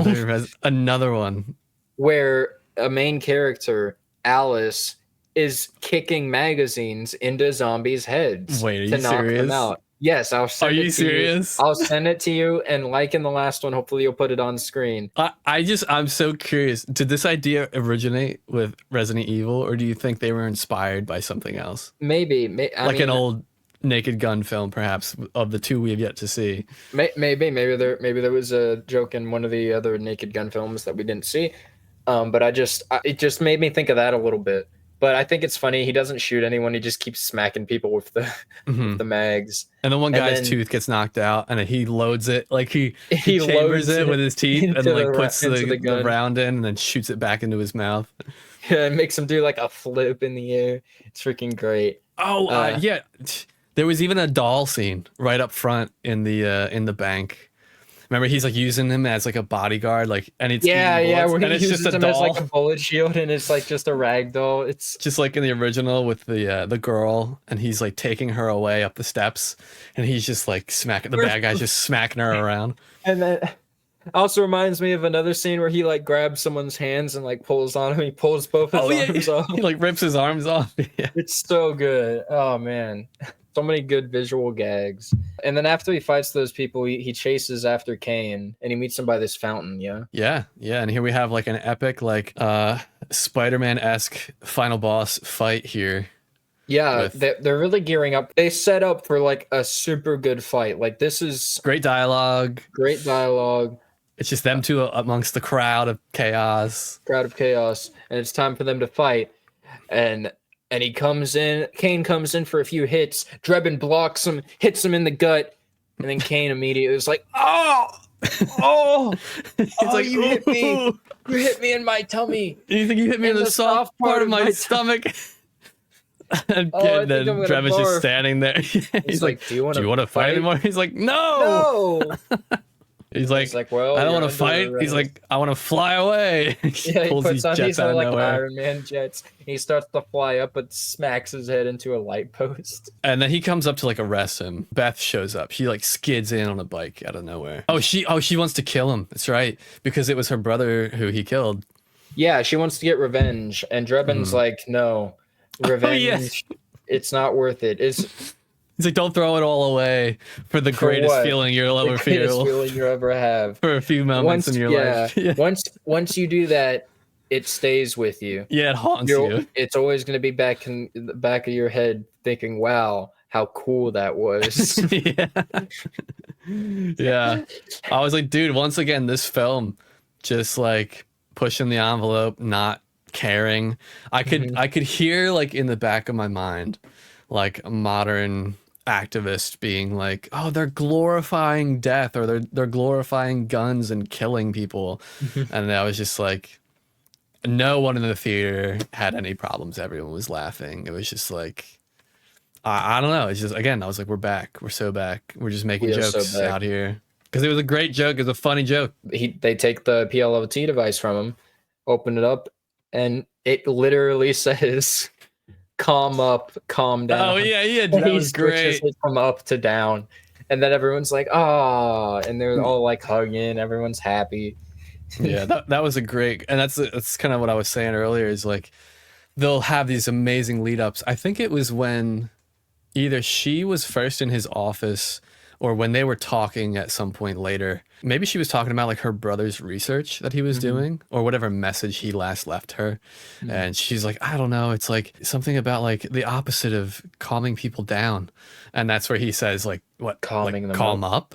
Another one. where a main character, Alice, is kicking magazines into zombies' heads Wait, are to you knock serious? them out. Yes, I'll send Are it you to serious? I'll send it to you, and like in the last one, hopefully you'll put it on screen. I'm so curious. Did this idea originate with Resident Evil, or do you think they were inspired by something else? Maybe, An old Naked Gun film, perhaps, of the two we have yet to see. maybe there was a joke in one of the other Naked Gun films that we didn't see. But it just made me think of that a little bit. But I think it's funny. He doesn't shoot anyone. He just keeps smacking people with the with the mags. And then one And guy's then- tooth gets knocked out, and then he loads it, like he He chambers loads it it with his teeth, and into like the puts into the the gun. round in, and then shoots it back into his mouth. Yeah, it makes him do like a flip in the air. It's freaking great. Oh, yeah. There was even a doll scene right up front in the bank. Remember, he's like using him as like a bodyguard, like, and it's Yeah, where and he it's uses just a him as like doll, a bullet shield, and it's like just a rag doll. It's just like in the original with the girl, and he's like taking her away up the steps, and he's just like smacking the bad guy's just smacking her around. and then also reminds me of another scene where he like grabs someone's hands and like pulls on him. He pulls both his arms off. He like rips his arms off. Yeah. It's so good. Oh man. So many good visual gags. And then after he fights those people, he chases after Kane and he meets him by this fountain, yeah? Yeah, and here we have like an epic, like Spider-Man-esque final boss fight here. Yeah, With- they're really gearing up. They set up for like a super good fight. Like this is Great dialogue. great dialogue, It's just them two amongst the crowd of chaos. crowd of chaos, and it's time for them to fight. And he comes in, Kane comes in for a few hits, Drebin blocks him, hits him in the gut, and then Kane immediately is like, oh, He's like, you hit me. "Ooh, You hit me in my tummy. you think you hit me in the soft part of my stomach?" And Oh, I then think I'm gonna Trevor's just barf. standing there. He's like, do you want "Do you want to fight anymore?" He's like, "No." No. He's like, He's like, well, "I don't you're want to under fight." He's arrest. like, "I want to fly away." Yeah, he pulls puts these on jets these out of like nowhere. Iron Man jets. He starts to fly up, but smacks his head into a light post. And then he comes up to like arrest him. Beth shows up. She like skids in on a bike out of nowhere. Oh, she wants to kill him. That's right, because it was her brother who he killed. Yeah, she wants to get revenge, and Drebin's like, no, revenge. It's not worth it. He's like, "Don't throw it all away for the greatest what? feeling you'll The ever greatest feel feeling you ever have. for a few moments in your life." Yeah. Once you do that, it stays with you. Yeah, it haunts you. It's always going to be back in the back of your head, thinking, "Wow, how cool that was." Yeah. I was like, dude, once again, this film just like pushing the envelope, not caring. I could hear like in the back of my mind, like modern activist being like, oh, they're glorifying death, or they're glorifying guns and killing people. And I was just like, no one in the theater had any problems. Everyone was laughing. It was just like, I don't know. It's just, again, I was like, we're back. We're so back. We're just making We are so jokes back. out here. Because it was a great joke. It was a funny joke. They take the PLOT device from him, open it up, and it literally says, calm up, calm down. Oh, yeah, And that he was switches great. it from up to down. And then everyone's like, ah, and they're all like hugging. Everyone's happy. Yeah, that was a great, and that's kind of what I was saying earlier, is like, they'll have these amazing lead ups. I think it was when either she was first in his office or when they were talking at some point later. Maybe she was talking about like her brother's research that he was doing, or whatever message he last left her. And she's like, I don't know, it's like something about like the opposite of calming people down. And that's where he says like, what, Calming like, them calm up.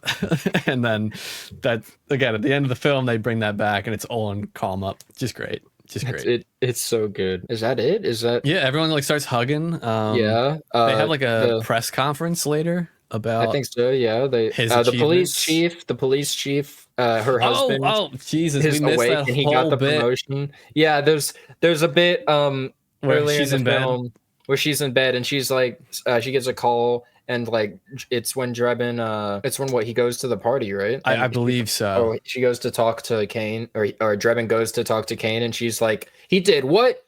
And then that, again, at the end of the film, they bring that back and it's all on calm up. Just great. Just great. It's so good. Is that it? Is that Yeah, everyone like starts hugging. yeah? They have like a press conference later about. I think so. Yeah, they his the police achievements. chief, her husband. Oh, Jesus, is we missed awake that and he whole got the bit promotion. Yeah, there's a bit where earlier she's in in the bed. film where she's in bed and she's like she gets a call and like it's when Drebin it's when he goes to the party, right? I And believe so. she goes to talk to Kane or Drebin goes to talk to Kane and she's like, he did what?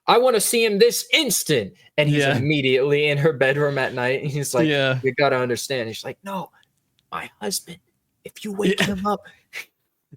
I want to see him this instant. And he's Yeah. immediately in her bedroom at night. And he's like, Yeah. you got to understand. And she's like, no, my husband, if you wake him up.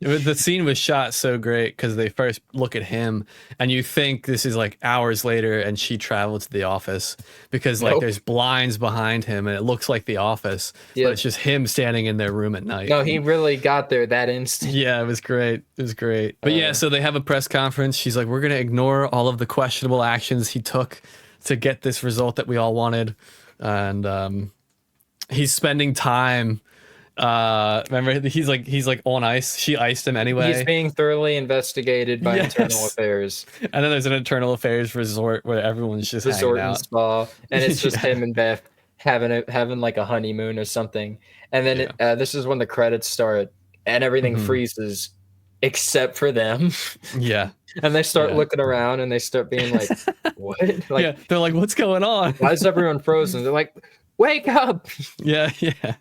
The scene was shot so great because they first look at him and you think this is like hours later and she traveled to the office because like Nope. there's blinds behind him and it looks like the office, Yeah. but it's just him standing in their room at night. No, he really got there that instant. Yeah, it was great. It was great. But yeah, so they have a press conference. She's like, we're going to ignore all of the questionable actions he took to get this result that we all wanted. And he's spending time. Remember, he's like on ice. She iced him anyway. He's being thoroughly investigated by Yes. internal affairs. And then there's an internal affairs resort where everyone's just Resort hanging and out. spa. And it's just Yeah. him and Beth having like a honeymoon or something. And then this is when the credits start and everything Mhm. freezes except for them. Yeah. And they start Yeah. looking around and they start being like, what? Like, Yeah. They're like, what's going on? why is everyone frozen? They're like, wake up. Yeah. Yeah.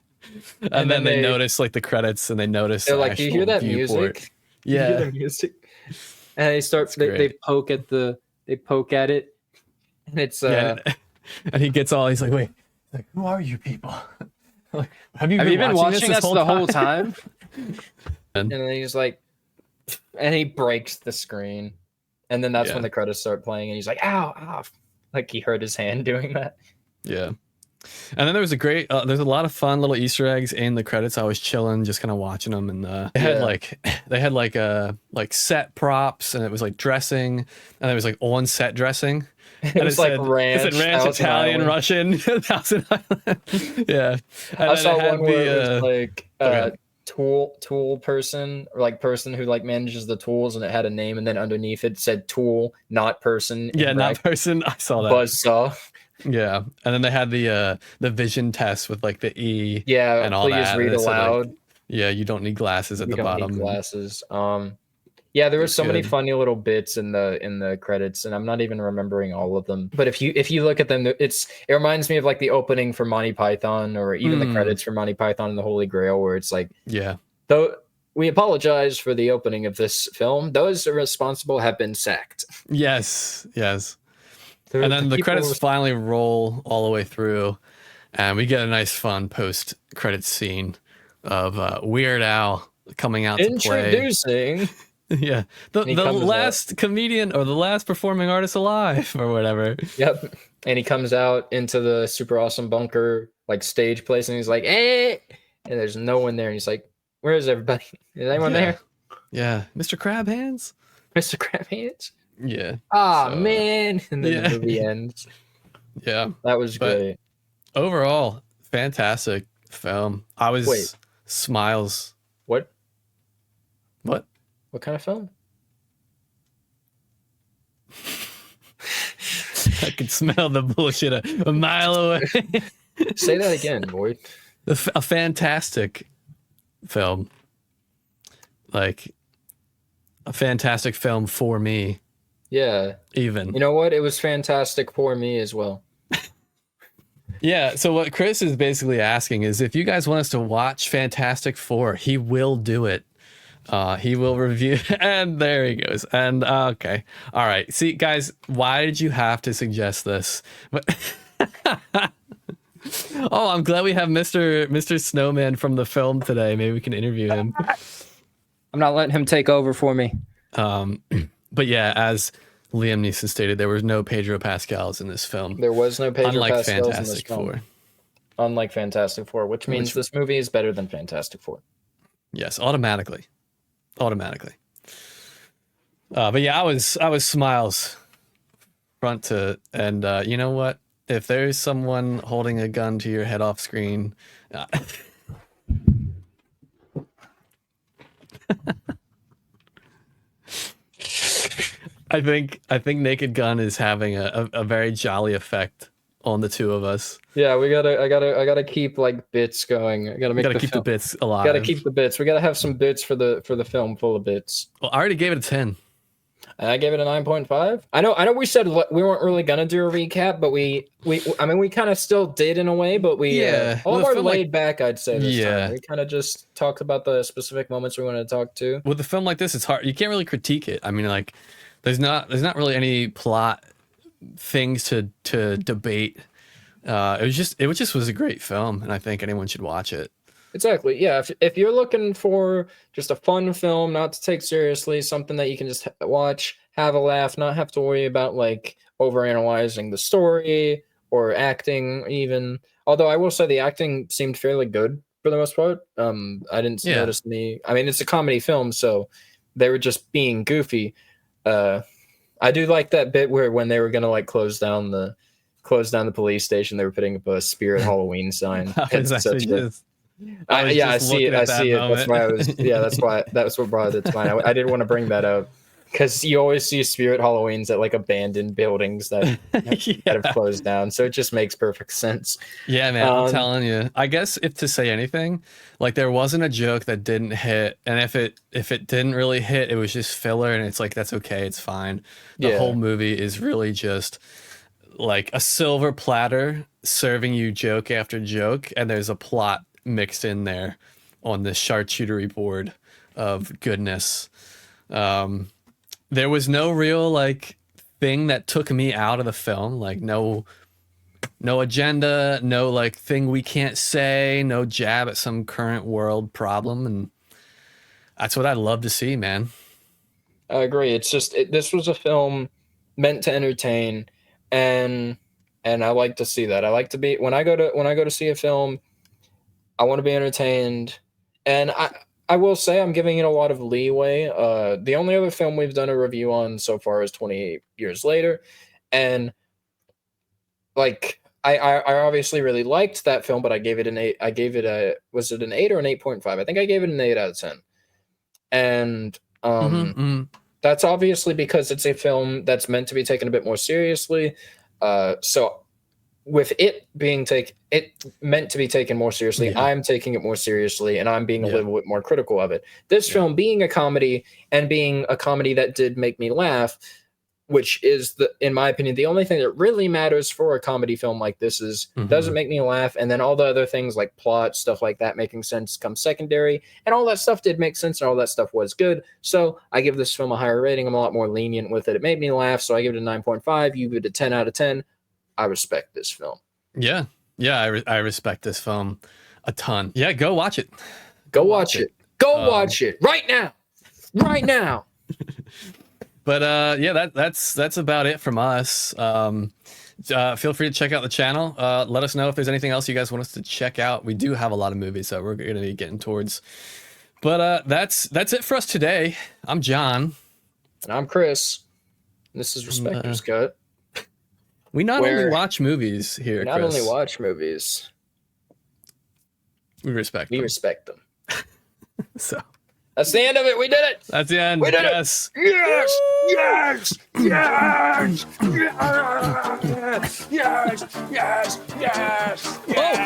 And then they notice like the credits and they notice. They're the like, do you hear actual that viewport. music? Do you hear Yeah. the music? And they start, they great. poke at it. And it's, Yeah. And he gets all, he's like, wait, like, who are you people? Like, have you been watching this the whole time? And- And then he's like, and he breaks the screen. And then that's Yeah. when the credits start playing. And he's like, ow, ow. Like he hurt his hand doing that. Yeah. And then there was a great, there's a lot of fun little Easter eggs in the credits. I was chilling, just kind of watching them. And they had like set props and it was like dressing and it was like on set dressing. It And was like ranch, it said ranch, Thousand Italian, Island. Russian, Thousand Island. Yeah. And I then saw it had one where it was the, like okay. tool person, or like person who like manages the tools, and it had a name, and then underneath it said tool, not person. in yeah, not brackets, person. I saw that. buzzsaw. Yeah. And then they had the vision test with like the E. Yeah, And all please that. read And it said, like, aloud. yeah, you don't need glasses at We the don't bottom. need glasses. Yeah, there were It's so many good. funny little bits in the credits, and I'm not even remembering all of them. But if you look at them, it reminds me of like the opening for Monty Python, or even the credits for Monty Python and the Holy Grail, where it's like, Yeah. though we apologize for the opening of this film, those responsible have been sacked. Yes. Yes. And then the credits finally roll all the way through, and we get a nice, fun post-credits scene of Weird Al coming out to play. introducing. Yeah, the he comes last comedian or the last performing artist alive or whatever. Yep, and he comes out into the super awesome bunker like stage place, and he's like, "Eh," and there's no one there, and he's like, "Where is everybody? Is anyone Yeah. there, Yeah, Mr. Crab Hands. Mr. Crab Hands?" Yeah, Ah, So, man. And then yeah. the movie ends. yeah. That was But- great. Overall, fantastic film. I was Wait. smiles. What What? kind of film? I could smell the bullshit a mile away. Say that again, boy. A fantastic film. Like, a fantastic film for me, Yeah. even. You know what? It was fantastic for me as well. Yeah, so what Chris is basically asking is if you guys want us to watch Fantastic Four, he will do it. He will review, and there he goes. And okay, all right. See, guys, why did you have to suggest this? But oh, I'm glad we have Mr. Snowman from the film today. Maybe we can interview him. I'm not letting him take over for me. But yeah, as Liam Neeson stated, there was no Pedro Pascals in this film. There was no Pedro unlike Pascals in this Fantastic film. Four. Unlike Fantastic Four, which means this movie is better than Fantastic Four. Yes, automatically. But yeah, I was smiles front to, and you know what? If there's someone holding a gun to your head off screen, I think Naked Gun is having a very jolly effect on the two of us. Yeah, I gotta keep like bits going. I gotta make Keep the bits alive. Gotta keep the bits. We gotta have some bits for the film full of bits. Well, I already gave it a 10. I gave it a 9.5. I know we said we weren't really gonna do a recap, but we kind of still did in a way, but we a lot more laid back, I'd say this time. We kind of just talked about the specific moments we wanted to talk to. With a film like this, it's hard. You can't really critique it. I mean, like there's not really any plot things to debate. It just was a great film, and I think anyone should watch it. Exactly. Yeah. If you're looking for just a fun film, not to take seriously, something that you can just watch, have a laugh, not have to worry about like overanalyzing the story or acting even. Although I will say the acting seemed fairly good for the most part. I didn't notice any. I mean, it's a comedy film, so they were just being goofy. I do like that bit where when they were gonna like close down the police station, they were putting up a Spirit Halloween sign. I see it. That's why I was. Yeah, that's what brought it to mind. I didn't want to bring that up because you always see Spirit Halloweens at like abandoned buildings that have closed down. So it just makes perfect sense. Yeah, man, I'm telling you. I guess if to say anything, like there wasn't a joke that didn't hit, and if it didn't really hit, it was just filler, and it's like that's okay, it's fine. The whole movie is really just like a silver platter serving you joke after joke, and there's a plot mixed in there on this charcuterie board of goodness. There was no real like thing that took me out of the film, like no agenda, no like thing we can't say, no jab at some current world problem, and that's what I'd love to see, man. I agree. It's just this was a film meant to entertain, and I like to see that. I like to be when I go to see a film, I want to be entertained, and I will say I'm giving it a lot of leeway. The only other film we've done a review on so far is 28 Years Later, and like I obviously really liked that film, but I gave it an 8. I gave it was it an 8 or an 8.5? I think I gave it an 8 out of 10, and that's obviously because it's a film that's meant to be taken a bit more seriously. So with it being meant to be taken more seriously, I'm taking it more seriously, and I'm being a little bit more critical of it. This film being a comedy, and being a comedy that did make me laugh, which is in my opinion, the only thing that really matters for a comedy film like this is does it make me laugh, and then all the other things like plot, stuff like that making sense come secondary, and all that stuff did make sense, and all that stuff was good. So I give this film a higher rating. I'm a lot more lenient with it. It made me laugh, so I give it a 9.5. You give it a 10 out of 10. I respect this film. Yeah, I respect this film a ton. Yeah, go watch it. Go watch it. Go watch it right now. But yeah, that's about it from us. Feel free to check out the channel. Let us know if there's anything else you guys want us to check out. We do have a lot of movies that we're going to be getting towards. But that's it for us today. I'm John. And I'm Chris. This is Respecters Cut. We not only watch movies here, we not Chris. only watch movies. We respect them. So That's the end of it. We did it. That's the end. We did Yes. it. Yes. Yes. Yes. Yes. Yes. Yes. Yes. Yes.